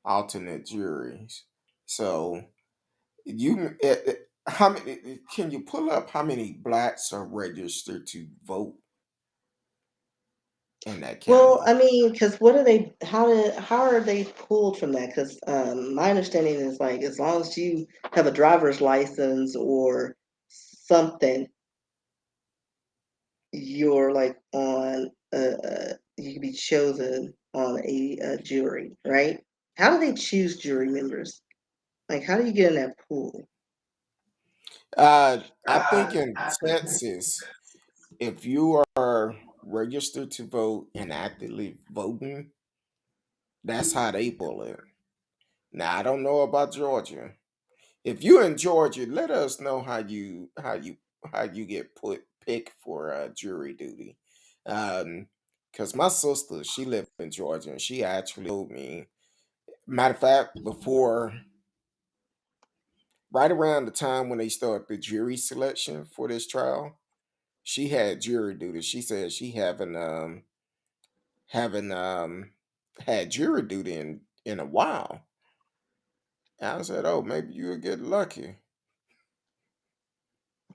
alternate juries. So how many? Can you pull up how many blacks are registered to vote in that Well, county? I mean, because what are they? How are they pulled from that? Because my understanding is like as long as you have a driver's license or something, you're like on you can be chosen on a jury, right? How do they choose jury members? Like, how do you get in that pool? I think in Texas, if you are registered to vote and actively voting, that's how they pull it. Now I don't know about Georgia. If you're in Georgia, let us know how you get put picked for jury duty. Because my sister, she lived in Georgia, and she actually told me. Matter of fact, before right around the time when they started the jury selection for this trial, she had jury duty. She said she haven't had jury duty in a while. And I said, oh, maybe you would get lucky,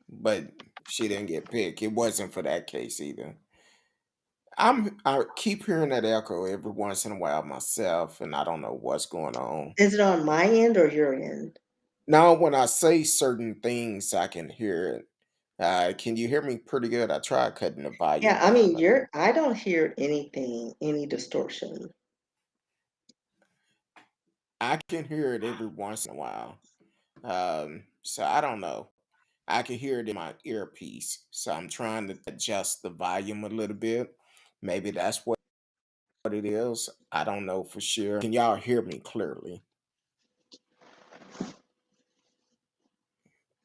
but she didn't get picked. It wasn't for that case either. I keep hearing that echo every once in a while myself, and I don't know what's going on. Is it on my end or your end? Now, when I say certain things, I can hear it. Can you hear me pretty good? I tried cutting the Yeah, volume I mean, down. I don't hear anything, any distortion. I can hear it every once in a while. So I don't know. I can hear it in my earpiece, so I'm trying to adjust the volume a little bit. Maybe that's what it is. I don't know for sure. Can y'all hear me clearly?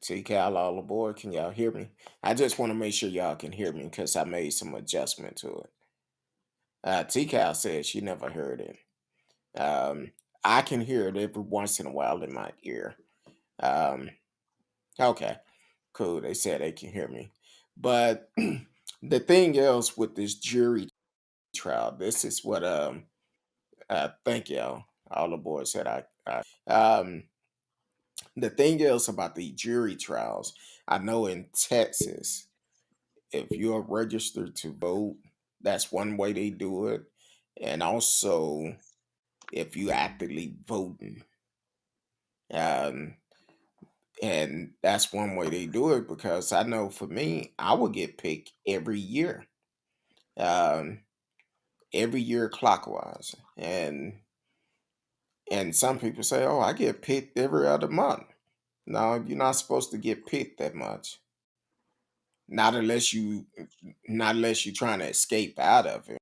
See, Cal, all aboard. Can y'all hear me? I just want to make sure y'all can hear me because I made some adjustment to it. T Cal said she never heard it. Um, I can hear it every once in a while in my ear. Um, okay, cool. They said they can hear me. But the thing else with this jury trial, this is what thank y'all. All the boys said the thing else about the jury trials, I know in Texas, if you're registered to vote, that's one way they do it. And also if you actively voting. Um and that's one way they do it because I know for me, I would get picked um, every year clockwise. And And some people say, "Oh, I get picked every other month." No, you're not supposed to get picked that much. Not unless you, not unless you're trying to escape out of it.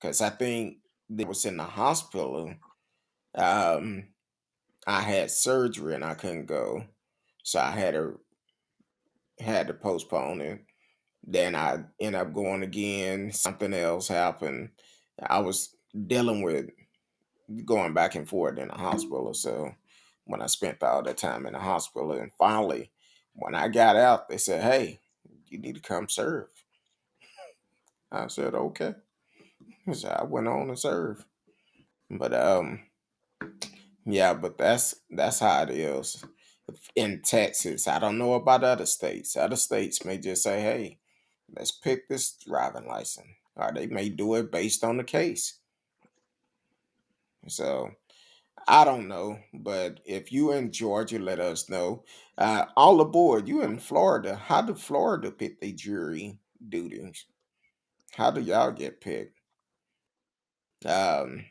Because I think they was in the hospital. Um, I had surgery and I couldn't go, so I had to postpone it. Then I ended up going again. Something else happened. I was dealing with going back and forth in the hospital. So when I spent all that time in the hospital, and finally, when I got out, they said, "Hey, you need to come serve." I said, "Okay." So I went on and served. But yeah, but that's how it is in Texas. I don't know about other states. Other states may just say, "Hey, let's pick this driving license," or they may do it based on the case. So I don't know, but if you in Georgia, let us know. All aboard. You in Florida? How do Florida pick their jury duties? How do y'all get picked? Um,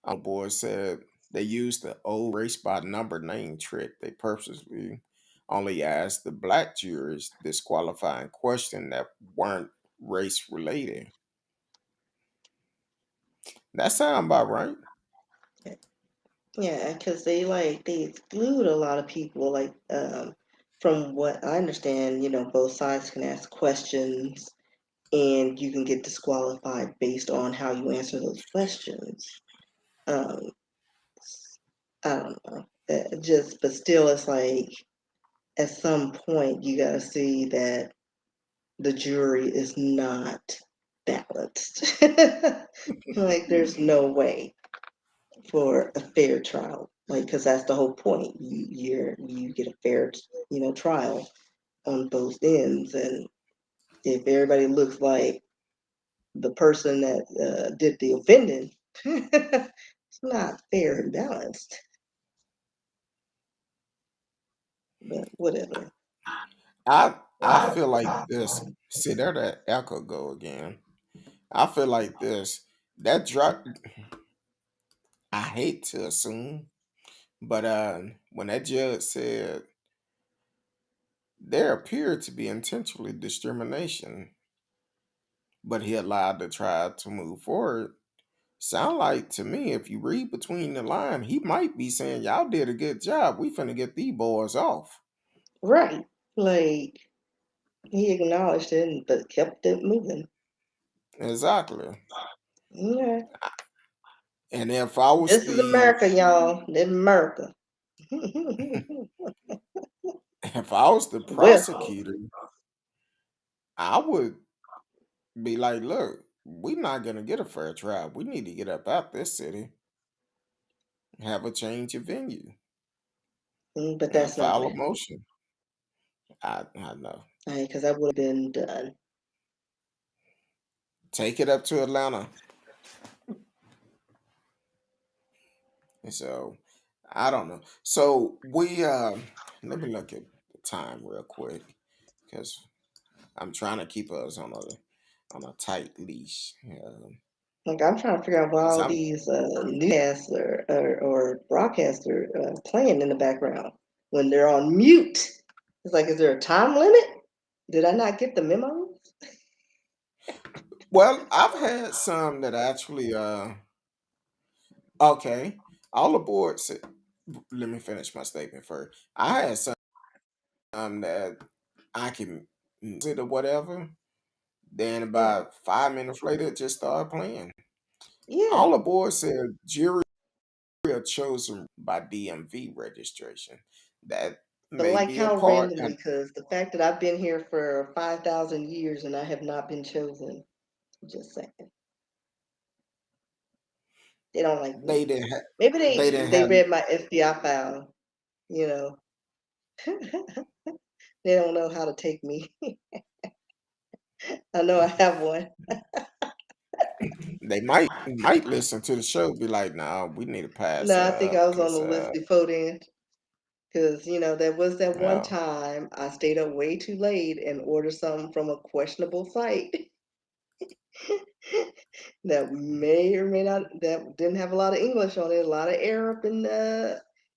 All aboard said they used the old race by number name trick. They purposely only asked the black jurors disqualifying question that weren't race related. That sound about right. Yeah, because they exclude a lot of people. Like from what I understand, both sides can ask questions, and you can get disqualified based on how you answer those questions. Um, I don't know. But still, it's like at some point you got to see that the jury is not balanced. Like, there's no way for a fair trial, like, because that's the whole point. You get a fair, trial on both ends, and if everybody looks like the person that did the offending, it's not fair and balanced. But whatever. I feel like this. See, there that echo go again. I feel like this. That drop. I hate to assume, but when that judge said there appeared to be intentionally discrimination, but he allowed the trial to move forward. Sound like to me, if you read between the line, he might be saying, "Y'all did a good job. We finna get these boys off." Right. Like, he acknowledged it, but kept it moving. Exactly. Yeah. And if I was This is the America, y'all. This is America. if I was the Well, prosecutor, I would be like, "Look, we're not gonna get a fair trial. We need to get up out this city, have a change of venue, but and that's not file gonna a happen. motion." I know. Because that would have been done. Take it up to Atlanta. And so I don't know. So we let me look at the time real quick because I'm trying to keep us on a tight leash. Like, I'm trying to figure out why 'Cause all I'm these newscasts or broadcasts are playing in the background when they're on mute. It's like, is there a time limit? Did I not get the memo? well, I've had some that actually okay. All aboard said, let me finish my statement first. I had some that I can sit or whatever. Then Yeah. about 5 minutes later, it just started playing. Yeah. All aboard said jury are chosen by DMV registration. That But may like, be a how part. random, because the fact that I've been here for 5,000 years and I have not been chosen, just saying. They don't like They me. didn't. Maybe They they didn't they have. read my FBI file, you know. They don't know how to take me. I know I have one. They might listen to the show. Be like, "Nah, we need to pass No, I her think I up was on because the list before then. Because, there was that one uh, time I stayed up way too late and ordered something from a questionable site. that may or may not, that didn't have a lot of English on it, a lot of Arab and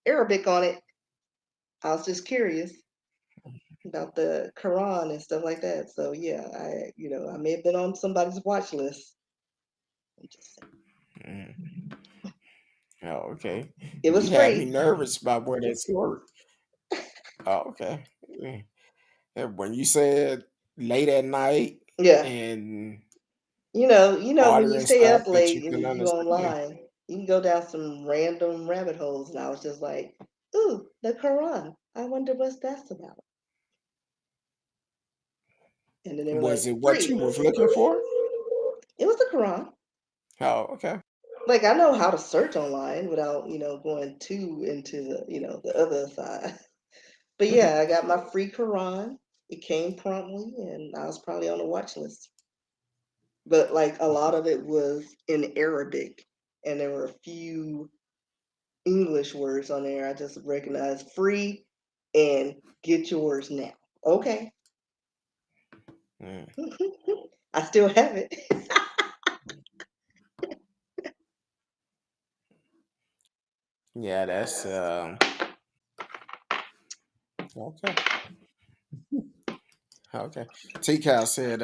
Arabic on it. I was just curious about the Quran and stuff like that. So yeah, I may have been on somebody's watch list. I'm just saying. Mm. Oh, okay. It was You had me free. nervous about where that story. Oh, okay. Mm. And when you said late at night Yeah. and When you ordering stay stuff up that you late and can you understand. online, you can go down some random rabbit holes. And I was just like, ooh, the Quran. I wonder what that's about. And then they were Was like, it what free. you was looking for? It was the Quran. Oh, okay. Like I know how to search online without, going too into the other side. But yeah, I got my free Quran. It came promptly and I was probably on the watch list. But like a lot of it was in Arabic and there were a few English words on there. I just recognized free and get yours now. Okay. Mm. I still have it. Yeah, that's okay. Okay. T Cal said,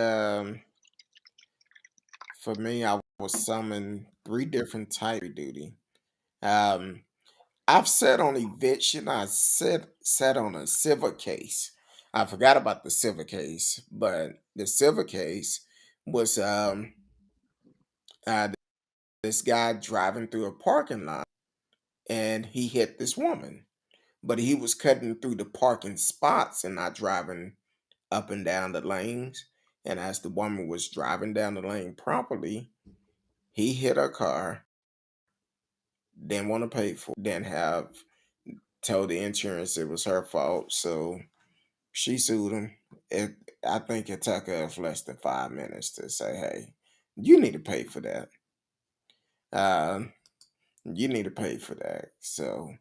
for me, I was summoned three different type of duty. Um, I've sat on eviction. I sat on a civil case. I forgot about the civil case, but the civil case was uh, this guy driving through a parking lot and he hit this woman, but he was cutting through the parking spots and not driving up and down the lanes. And as the woman was driving down the lane properly, he hit her car, didn't want to pay for it, didn't have, told the insurance it was her fault. So she sued him. It, I think it took her less than 5 minutes to say, hey, you need to pay for that. Um, you need to pay for that. So,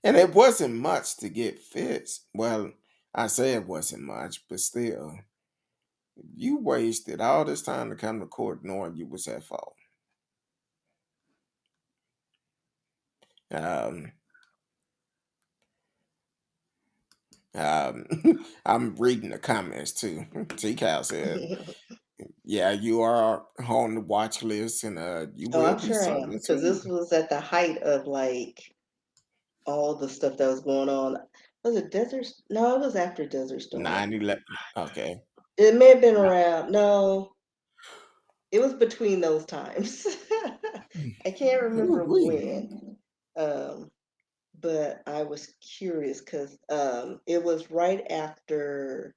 and it wasn't much to get fixed. Well, I say it wasn't much, but still, you wasted all this time to come to court knowing you was at fault. Um, um, I'm reading the comments too. T Cal said, yeah, you are on the watch list and you Oh, will I'm be sure I am. something Because this soon. was at the height of like all the stuff that was going on. Was it Desert? No, it was after Desert Storm. 9/11. Okay. It may have been around. No, it was between those times. I can't remember Ooh-wee. when. Um, but I was curious because it was right after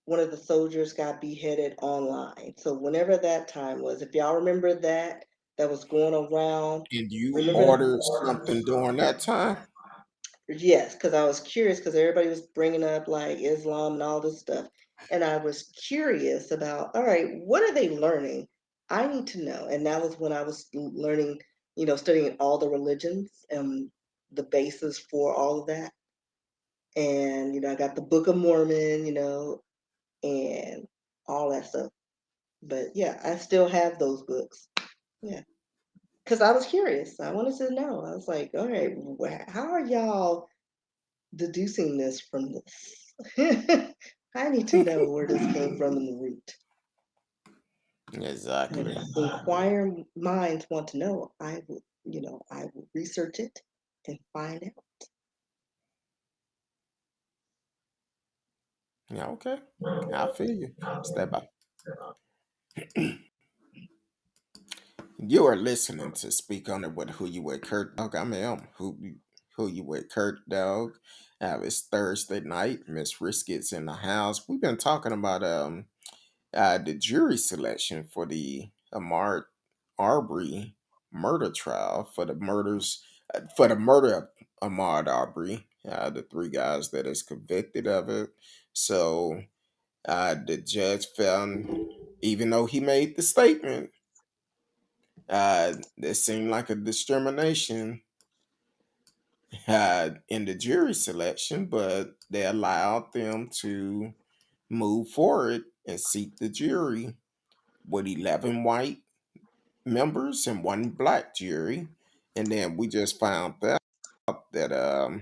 one of the soldiers got beheaded online. So whenever that time was, if y'all remember that, that was going around. And you Remember ordered that? something during that time? Yes, because I was curious because everybody was bringing up like Islam and all this stuff. And I was curious about, all right, what are they learning? I need to know. And that was when I was learning, studying all the religions and the basis for all of that. And, I got the Book of Mormon, and all that stuff. But yeah, I still have those books. Yeah. Because I was curious. I wanted to know. I was like, all right, how are y'all deducing this from this? I need to know where this came from in the root. And Exactly. if inquiring minds want to know, I will research it and find out. Yeah, okay. I feel you. Step by. You are listening to Speak On It with Who You With Kurt Dog. I'm who you with Kurt Dog. It's Thursday night. Miss Risket's in the house. We've been talking about the jury selection for the Ahmaud Arbery murder trial for the murder of Ahmaud Arbery, the three guys that is convicted of it. So the judge found, even though he made the statement, it seemed like a discrimination in the jury selection, but they allowed them to move forward and seat the jury with 11 white members and one black jury. And then we just found out that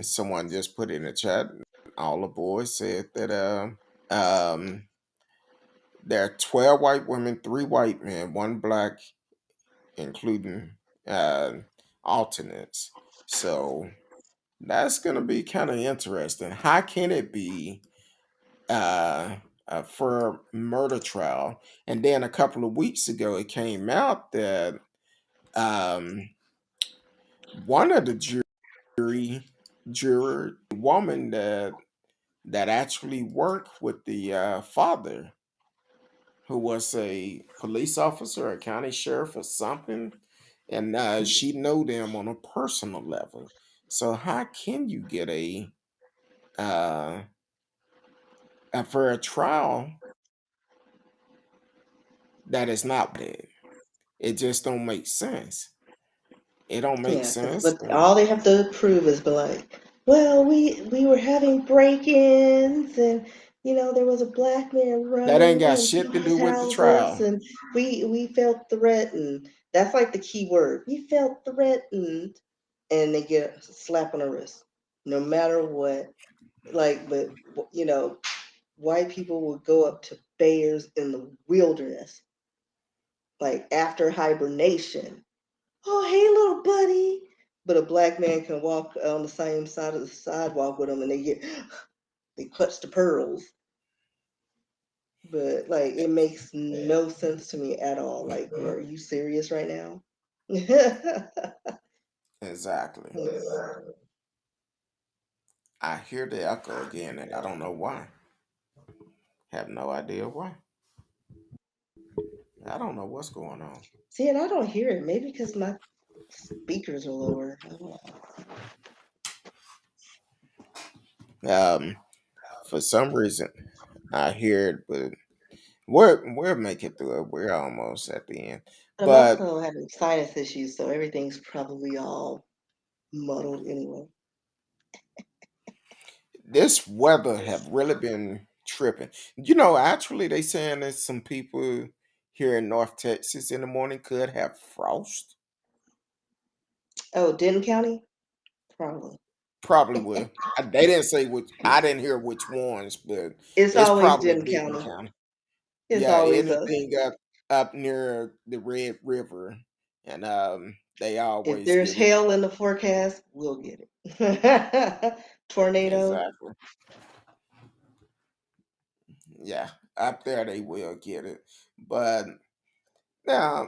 someone just put in the chat, all the boys said that um, there are 12 white women, 3 white men, one black, including uh, alternates. So that's going to be kind of interesting. How can it be uh, for murder trial? And then a couple of weeks ago, it came out that um, one of the jury juror, woman that actually worked with the father, who was a police officer, a county sheriff, or something, and she know them on a personal level. So how can you get uh, for a trial that is not bad? It just don't make sense. It don't make Yeah, because sense. but all they have to prove is be like, well, we were having break-ins, and there was a black man That ain't running got into shit to our do with the houses, trial. and we felt threatened. That's like the key word. We felt threatened, and they get a slap on the wrist, no matter what. Like, but you know, white people will go up to bears in the wilderness, like after hibernation. Oh, hey, little buddy. But a black man can walk on the same side of the sidewalk with them, and they clutch the pearls. But like, it makes no sense to me at all. Like, are you serious right now? Exactly. I hear the echo again, and I don't know why. Have no idea why. I don't know what's going on. See, and I don't hear it. Maybe because my speakers are lower. I don't know. Um, for some reason, I hear it, but we'll make it through it. We're almost at the end. But I'm But also having sinus issues, so everything's probably all muddled anyway. this weather have really been tripping. Actually, they saying that some people here in North Texas in the morning could have frost. Oh, Denton County? Probably. Probably will. They didn't say which. I didn't hear which ones, but It's it's always probably Denton Denton County. County. It's Yeah, always us. anything up near the Red River, and they If always there's get it. hail in the forecast, we'll get it. Tornado. Exactly. Yeah, up there they will get it. But now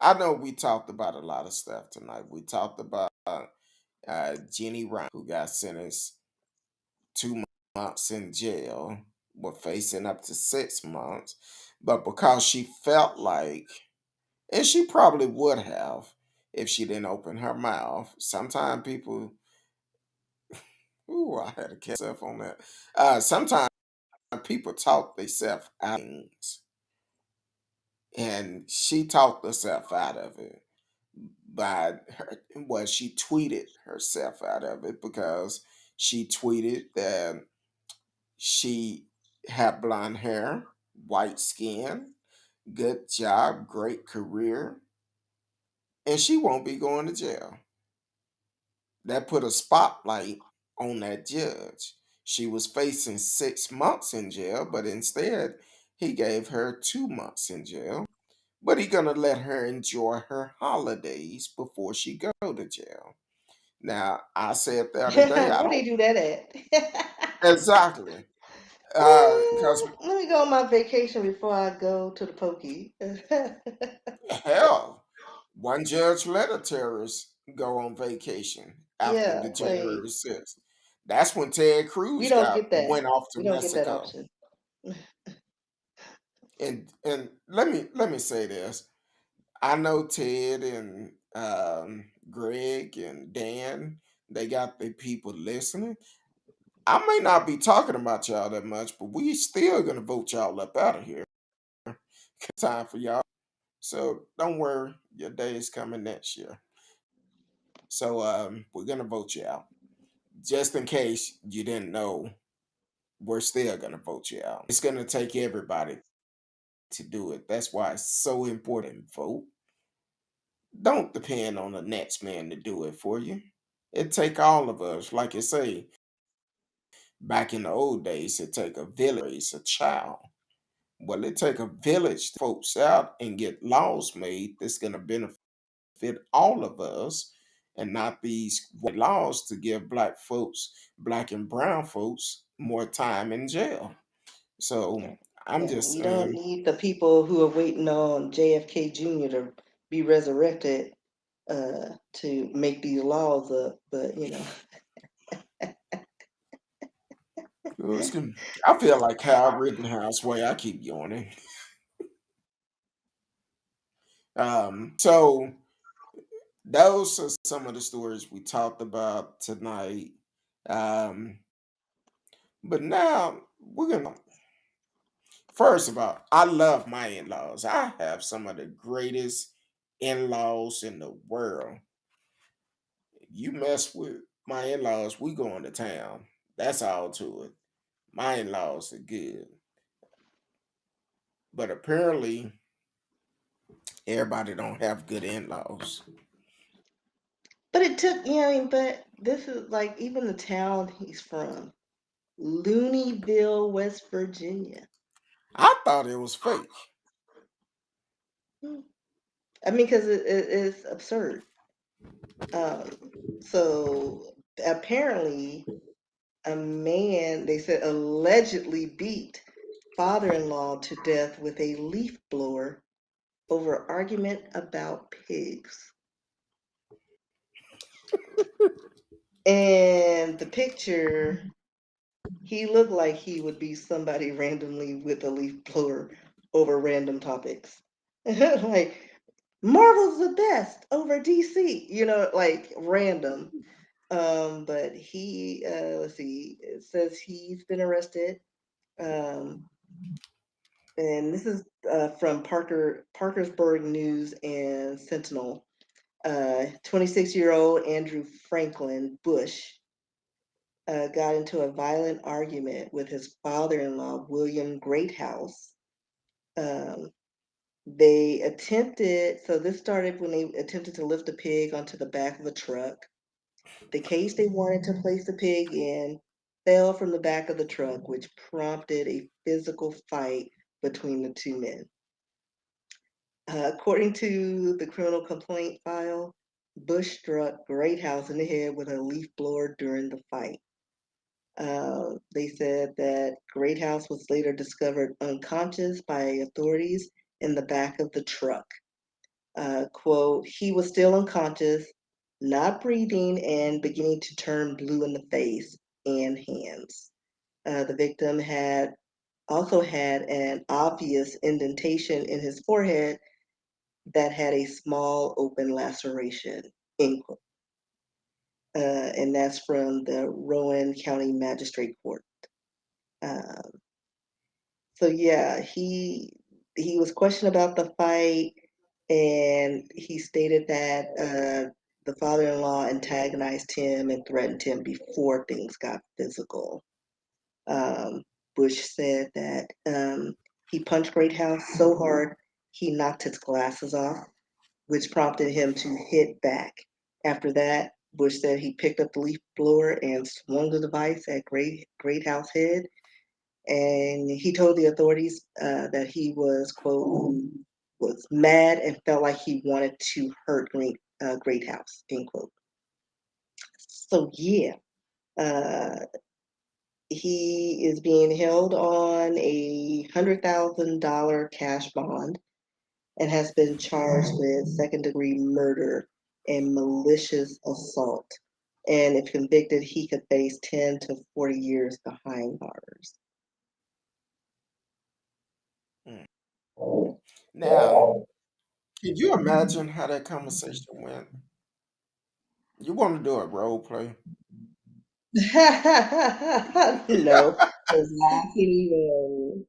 I know we talked about a lot of stuff tonight. We talked about Jenny Ryan, who got sentenced 2 months in jail, was facing up to 6 months, but because she felt like, and she probably would have if she didn't open her mouth. Sometimes people, ooh, I had to catch up on that. Sometimes people talk themselves out of things, and she talked herself out of it by her. Well, she tweeted herself out of it because she tweeted that she had blonde hair, white skin, good job, great career, and she won't be going to jail. That put a spotlight on that judge. She was facing 6 months in jail, but instead he gave her 2 months in jail. But he gonna let her enjoy her holidays before she go to jail. Now I said the other day, I Where do don't you do that at? exactly because Let me go on my vacation before I go to the pokey. hell, one judge let a terrorist go on vacation after Yeah, the like January 6th. That's when Ted we Cruz don't got get that. went off to We don't get that Mexico. option. And let me say this. I know Ted and Greg and Dan, they got the people listening. I may not be talking about y'all that much, but we still gonna vote y'all up out of here. Time for y'all. So don't worry, your day is coming next year. So we're gonna vote you out. Just in case you didn't know, we're still gonna vote you out. It's gonna take everybody to do it. That's why it's so important, folks. Don't depend on the next man to do it for you. It take all of us. Like you say, back in the old days, it take a village to raise a child. Well, it take a village to folks out and get laws made that's going to benefit all of us, and not these white laws to give black folks, black and brown folks, more time in jail. So Yeah. I'm Yeah. just We don't saying, need the people who are waiting on JFK Jr. to be resurrected to make these laws up. But I feel like Kyle Rittenhouse way. I keep yawning. So those are some of the stories we talked about tonight. Um, but now we're gonna first of all, I love my in-laws. I have some of the greatest in-laws in the world. You mess with my in-laws, we going to town. That's all to it. My in-laws are good. But apparently everybody don't have good in-laws. it took, I mean, but this is like even the town he's from, Looneyville, West Virginia. I thought it was fake. Hmm. I mean, because it's absurd. Um, so apparently, a man, they said, allegedly beat father-in-law to death with a leaf blower over argument about pigs. And the picture, he looked like he would be somebody randomly with a leaf blower over random topics. Like, Marvel's the best over DC, like random. But he, let's see, it says he's been arrested. Um, and this is from Parkersburg News and Sentinel. 26-year-old Andrew Franklin Bush got into a violent argument with his father-in-law, William Greathouse. Um, they attempted, so this started when they attempted to lift a pig onto the back of a truck. The case they wanted to place the pig in fell from the back of the truck, which prompted a physical fight between the two men. According to the criminal complaint file, Bush struck Greathouse in the head with a leaf blower during the fight. They said that Greathouse was later discovered unconscious by authorities in the back of the truck. Quote, he was still unconscious, not breathing, and beginning to turn blue in the face and hands. The victim had also had an obvious indentation in his forehead that had a small open laceration, end quote. And that's from the Rowan County Magistrate Court. Um, so yeah, he was questioned about the fight, and he stated that the father-in-law antagonized him and threatened him before things got physical. Um, Bush said that he punched Greathouse so hard he knocked his glasses off, which prompted him to hit back. After that, Bush said he picked up the leaf blower and swung the device at Greathouse head, and he told the authorities that he was, quote, was mad and felt like he wanted to hurt Greathouse, end quote. So yeah, uh, he is being held on a $100,000 cash bond and has been charged with second-degree murder and malicious assault. And if convicted, he could face 10 to 40 years behind bars. Mm. Now, can you imagine how that conversation went? You want to do a role play? No, because I can't even.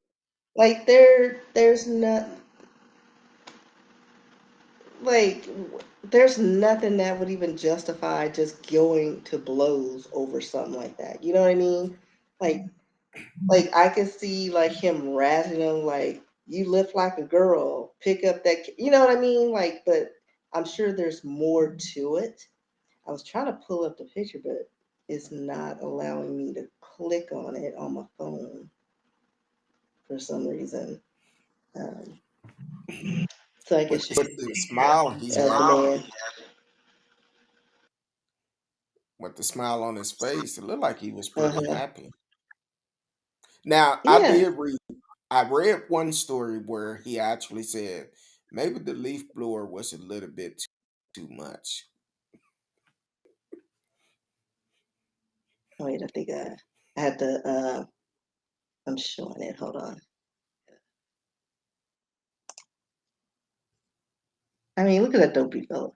Like there's not like there's nothing that would even justify just going to blows over something like that. You know what I mean? Like like I could see like him razzing him, like you lift like a girl, pick up that, you know what I mean? Like, but I'm sure there's more to it. I was trying to pull up the picture, but it's not allowing me to click on it on my phone for some reason. Um, so I guess With the smile he as had, the man. with the smile on his face, it looked like he was pretty Uh-huh. happy. Now, Yeah. I read one story where he actually said maybe the leaf blower was a little bit too much. Wait, I think I had to. I'm showing it. Hold on. I mean, look at that dopey fella.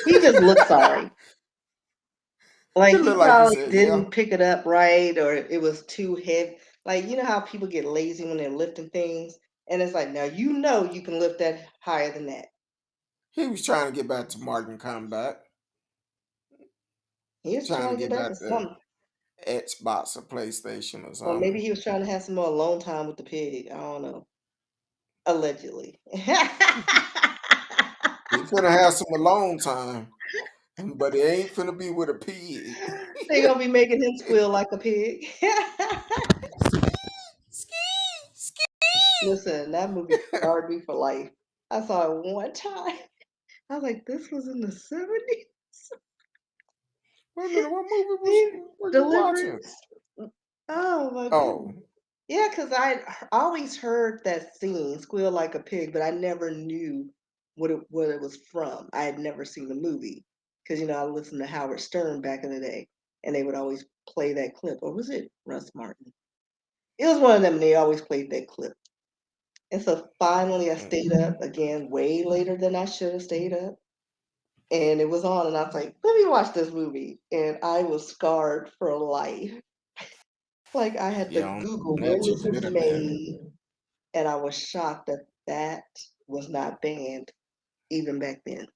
He just looks sorry. Like It he looked like he probably said, yeah. didn't pick it up right, or it was too heavy. Like you know how people get lazy when they're lifting things, and it's like now you know you can lift that higher than that. He was trying to get back to Martin Combat, He was trying trying to to get get back to back to something, Xbox or PlayStation or or maybe something. he was trying to have some more alone time with the pig. I don't know. Allegedly, He finna have some alone time, but it ain't finna be with a pig. they gonna be making him squeal like a pig. Listen, that movie scarred me for life. I saw it one time. I was like, this was in the 70s. Wait a minute, what movie He were you watching? Deliverance. Oh my Oh, goodness. Yeah, because I always heard that scene, squeal like a pig, but I never knew what it was from. I had never seen the movie. Because, I listened to Howard Stern back in the day, and they would always play that clip. Or was it Russ Martin? It was one of them, and they always played that clip. And so finally I mm, stayed up again way later than I should have stayed up. And it was on, and I was like, let me watch this movie. And I was scarred for life. Like I had to yeah, Google that when you this was should have been. made, and I was shocked that that was not banned even back then.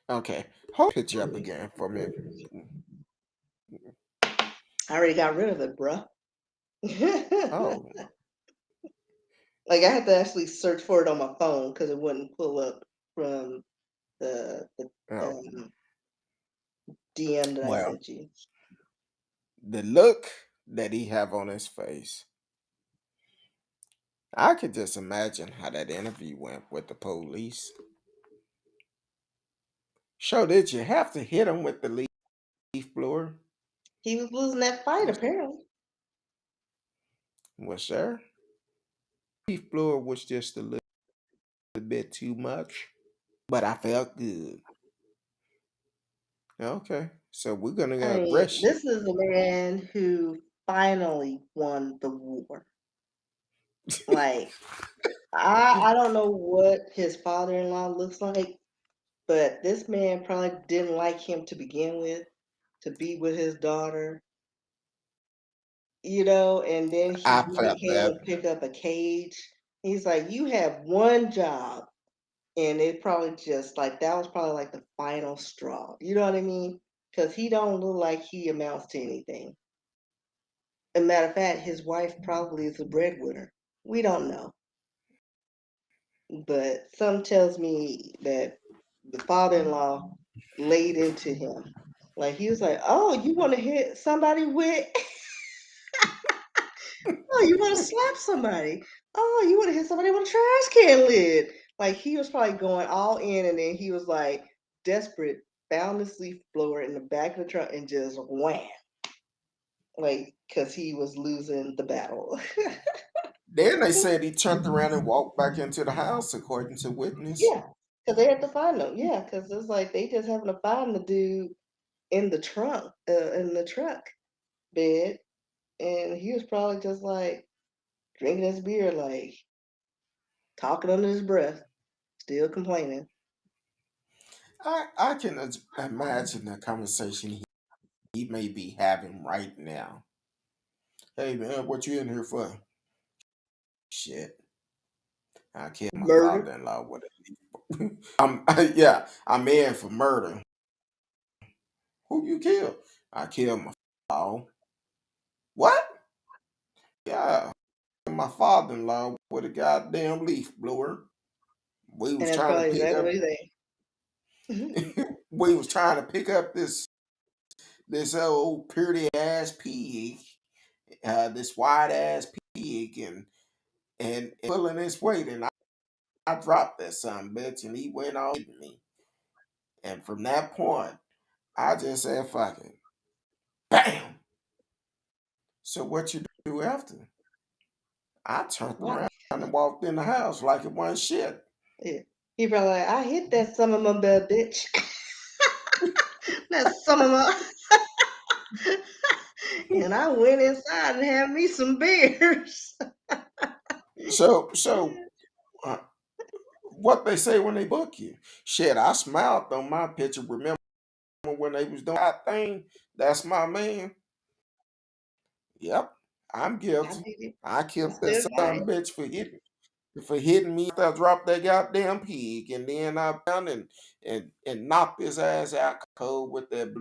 Okay, hold the picture up again for me. I already got rid of it, bruh. Oh, Like I had to actually search for it on my phone because it wouldn't pull up from the oh. DM that I Well, sent you. the look that he have on his face, I could just imagine how that interview went with the police. So did you have to hit him with the leaf blower? He was losing that fight Was apparently. was there? Leaf blower was just a little bit too much, but I felt good. Okay, so we're gonna I mean, arrest you. this is a man who finally won the war. Like, I don't know what his father-in-law looks like, but this man probably didn't like him to begin with, to be with his daughter, and then I he felt came that. and picked up a cage. He's like, you have one job. And it probably just like that was probably like the final straw. You know what I mean? Because he don't look like he amounts to anything. As a matter of fact, his wife probably is a breadwinner. We don't know. But some tells me that the father-in-law laid into him. Like he was like, "Oh, you want to hit somebody with? Oh, you want to slap somebody? Oh, you want to hit somebody with a trash can lid?" Like he was probably going all in, and then he was like desperate, found this leaf blower in the back of the truck and just wham, like because he was losing the battle. Then they said he turned around and walked back into the house, according to witness. Yeah, because they had to find him. Yeah, because it's like they just having to find the dude in the trunk, in the truck bed, and he was probably just like drinking his beer, like talking under his breath, still complaining. I can imagine the conversation he may be having right now. Hey man, what you in here for? Shit, I killed my Murder. father-in-law with a yeah, I'm in for murder. Who you killed? I killed my father. What? Yeah, my my father-in-law with a goddamn leaf blower. We And was that's trying to probably pick exactly up what you think. we was trying to pick up this old pretty ass pig, this white ass pig, and pulling his weight, and I dropped that son bitch, and he went on hitting me. And from that point, I just said, "Fuck it, bam." So what you do after? I turned Why? around and walked in the house like it wasn't shit. Yeah. He probably like, I hit that some of my bad bitch. That's some of my. And I went inside and had me some beers. So uh, what they say when they book you? Shit, I smiled on my picture. Remember when they was doing that thing? That's my man. Yep, I'm I guilty. did it. I I killed that stood by son it. bitch for hitting me after I dropped that goddamn pig, and then I found and knocked his ass out cold with that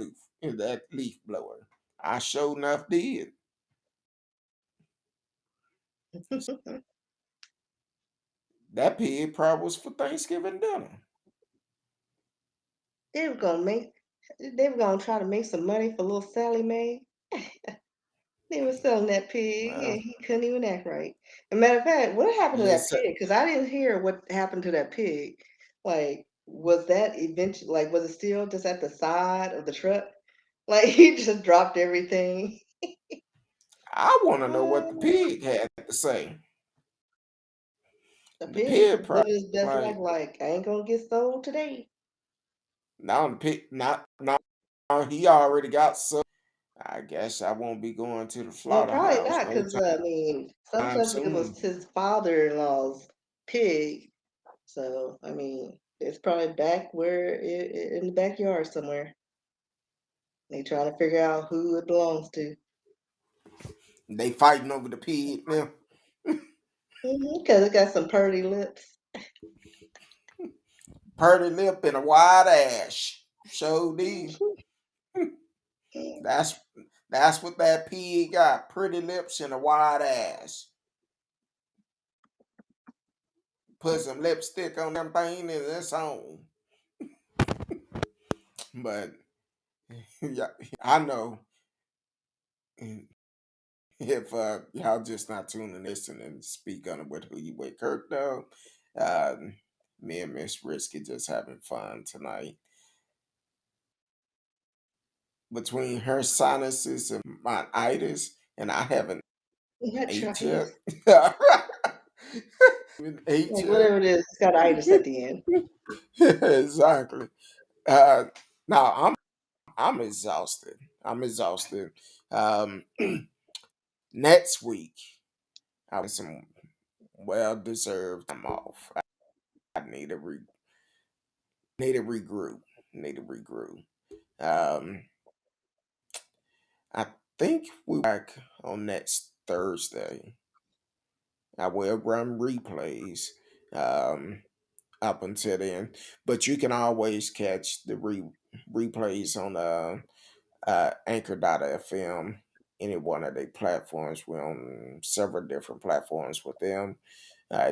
leaf blower. I sure enough did. That pig probably was for Thanksgiving dinner. They were gonna make. They were gonna try to make some money for little Sally Mae. They were selling that pig, Well, and he couldn't even act right. As a matter of fact, what happened to that listen, pig? Because I didn't hear what happened to that pig. Like, was that eventually? Like, was it still just at the side of the truck? Like, he just dropped everything. I want to know what the Uh, pig had to say. the The pig pig was probably living his best life. like, Like, I ain't gonna get sold today. now the pig not now he already got some. I guess I won't be going to the Well, probably slaughterhouse not, no because I mean, some time says it soon. was his father-in-law's pig. So, I mean, it's probably back where in the backyard somewhere. They trying to figure out who it belongs to. They fighting over the pig now. Because it got some purty lips. Purty lip and a wide ash. Show D. That's that's what that pig got. Pretty lips and a wide ass. Put some lipstick on them thing and it's on. But yeah, I know if y'all just not tuning this and speak on it with who you with Kirk though. Me and Miss Risky just having fun tonight. Between her sinuses and my itis, and I haven't ate yet. Metritis. Haven't ate Like yet. whatever it is, it's got itis at the end. Exactly. Uh, now I'm exhausted. I'm exhausted. Um, next week I have some well deserved time off. I need to regroup. Need to regroup. Um, I think we back on next Thursday. I will run replays up until then, but you can always catch the replays on Anchor.fm, any one of their platforms. We're on several different platforms with them.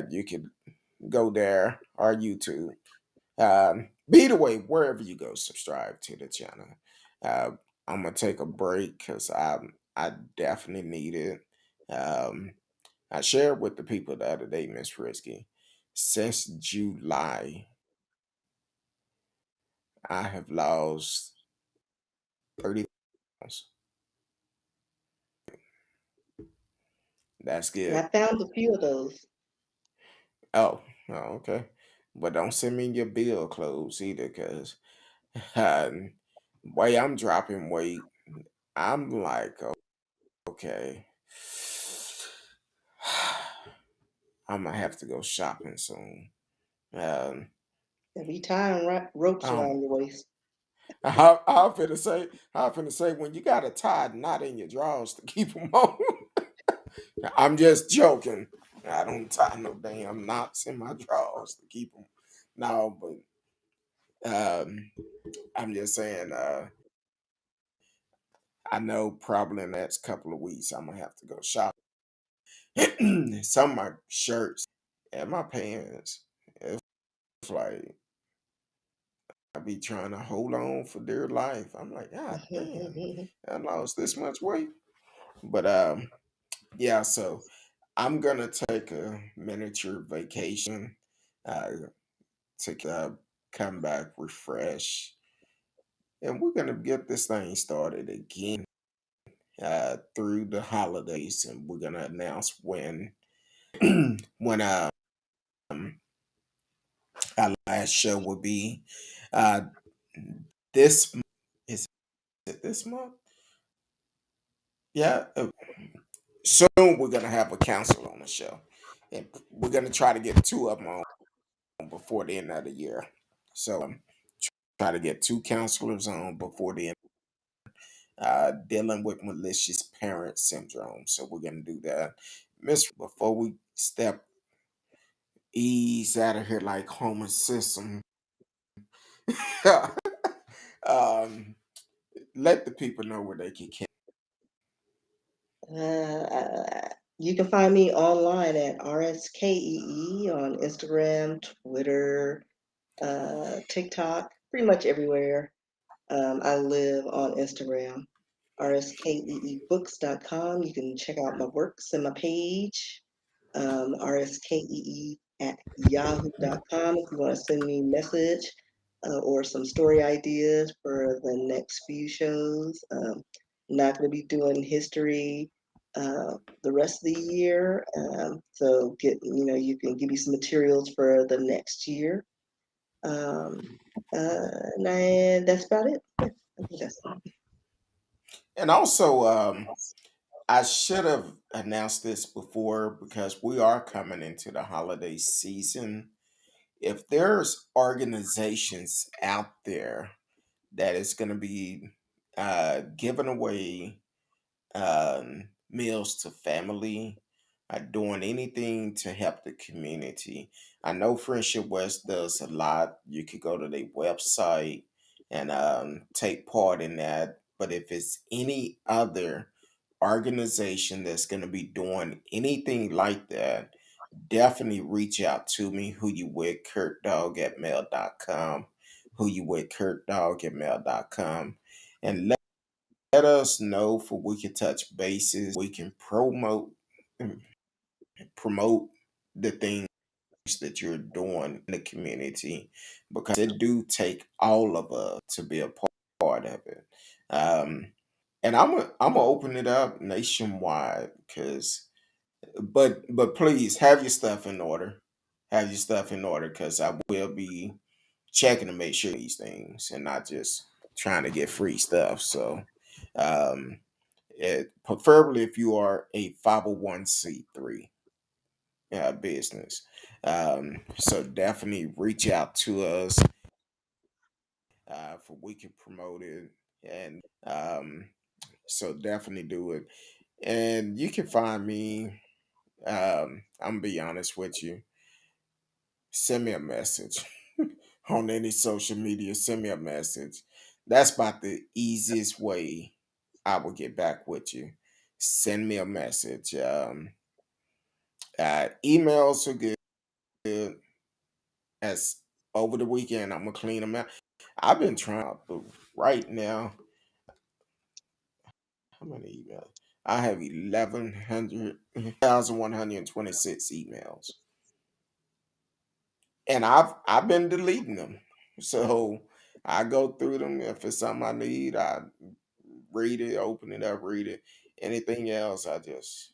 You can go there or YouTube. Be the way, wherever you go, subscribe to the channel. Uh, I'm gonna take a break because I definitely need it. Um, I shared with the people the other day, Miss Risky. Since July, I have lost 30 pounds. That's I good. found a few of those. Oh, okay. But don't send me your bill clothes either, because way I'm dropping weight, I'm like, okay, I'm gonna have to go shopping soon. Um, There'll be tying ropes um, around your waist. I'm finna say, when you got a tie knot in your drawers to keep them on. I'm just joking. I don't tie no damn knots in my drawers to keep them. No, but I'm just saying. I know probably in the next couple of weeks I'm gonna have to go shopping. some of my shirts and my pants. It's like I be trying to hold on for dear life. I'm like, God damn, I lost this much weight. But yeah, so I'm gonna take a miniature vacation uh, to come back refreshed, and we're gonna get this thing started again through the holidays, and we're gonna announce when when our last show will be. Uh, this is it. This month, yeah. Soon we're gonna have a counselor on the show, and we're gonna try to get two of them on before the end of the year. So try to get two counselors on before the end. Dealing with malicious parent syndrome. So we're gonna do that. Miss, before we step ease out of here like Homer Simpson, um, let the people know where they can. You can find me online at RSKEE on Instagram, Twitter, TikTok, pretty much everywhere. I live on Instagram, rskeebooks.com. You can check out my works and my page, rskee at yahoo.com if you want to send me a message or some story ideas for the next few shows. Not going to be doing history the rest of the year. So you can give me some materials for the next year. Um, and that's about it. Yeah, I think that's it. And also, I should have announced this before because we are coming into the holiday season. If there's organizations out there that is going to be giving away meals to family, doing anything to help the community. I know Friendship West does a lot. You could go to their website and take part in that. But if it's any other organization that's going to be doing anything like that, definitely reach out to me. Who you with? KurtDog at mail.com. Who you with? KurtDog at mail.com. And let us know for we can touch bases. We can promote the things that you're doing in the community because it do take all of us to be a part of it. Um, and I'm gonna open it up nationwide because but please have your stuff in order. Have your stuff in order because I will be checking to make sure these things and not just trying to get free stuff. So um preferably if you are a 501c3 business. So definitely reach out to us for we can promote it. And so definitely do it. And you can find me, I'm gonna be honest with you, send me a message on any social media, send me a message. That's about the easiest way I will get back with you. Send me a message. Emails are good. As over the weekend, I'm gonna clean them out. I've been trying, but right now, how many emails? I have 1,126 emails, and I've been deleting them. So I go through them. If it's something I need, I read it, open it up, read it. Anything else, I just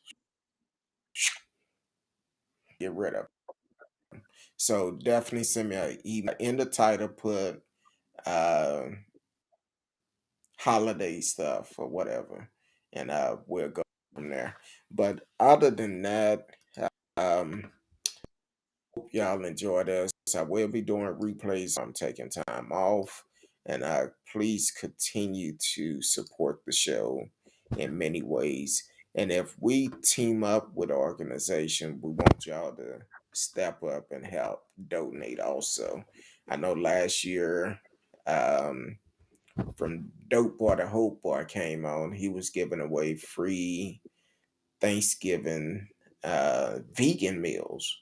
get rid of. So definitely send me an email. In the title, put uh, holiday stuff or whatever, and we'll go from there. But other than that, um, hope y'all enjoyed us. I will be doing replays. I'm taking time off, and please continue to support the show in many ways. And if we team up with an organization, we want y'all to step up and help donate also. I know last year, from Dope Boy to Hope Boy came on, he was giving away free Thanksgiving vegan meals,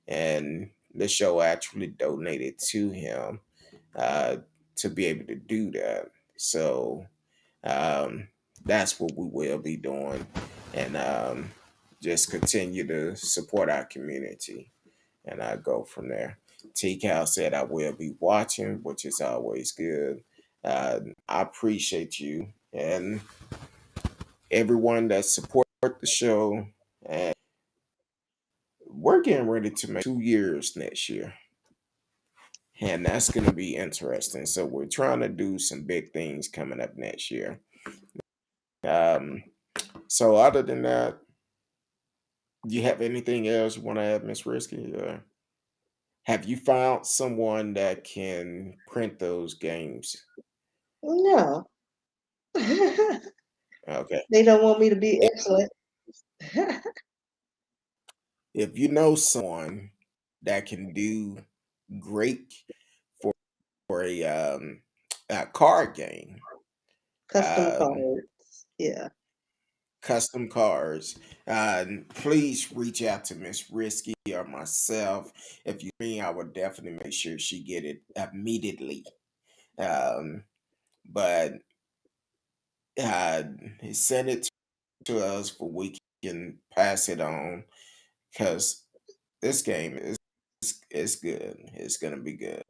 and the show actually donated to him uh, to be able to do that. So um, that's what we will be doing, and just continue to support our community, and I go from there. T Cal said I will be watching, which is always good. I appreciate you and everyone that support the show, and we're getting ready to make 2 years next year, and that's going to be interesting. So we're trying to do some big things coming up next year. Um, so other than that, do you have anything else you want to add, Miss Risky? Or have you found someone that can print those games? No. Okay. They don't want me to be excellent. If you know someone that can do great for a card game, Custom um, cards. Yeah. custom cards, please reach out to Miss Risky or myself. If you me, I would definitely make sure she get it immediately. Um, but uh, send it to us for we can pass it on, because this game is good. It's gonna be good.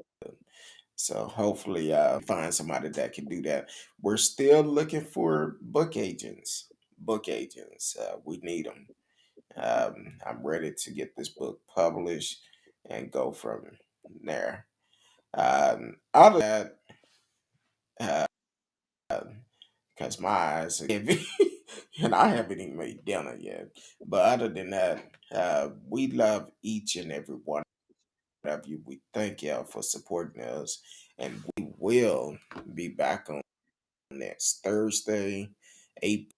So hopefully, find somebody that can do that. We're still looking for book agents. Book agents, we need them. I'm ready to get this book published and go from there. Out of that, because my eyes are heavy, and I haven't even made dinner yet. But other than that, we love each and every one of you. We thank y'all for supporting us, and we will be back on next Thursday, 8.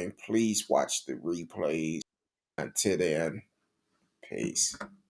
And please watch the replays. Until then, peace.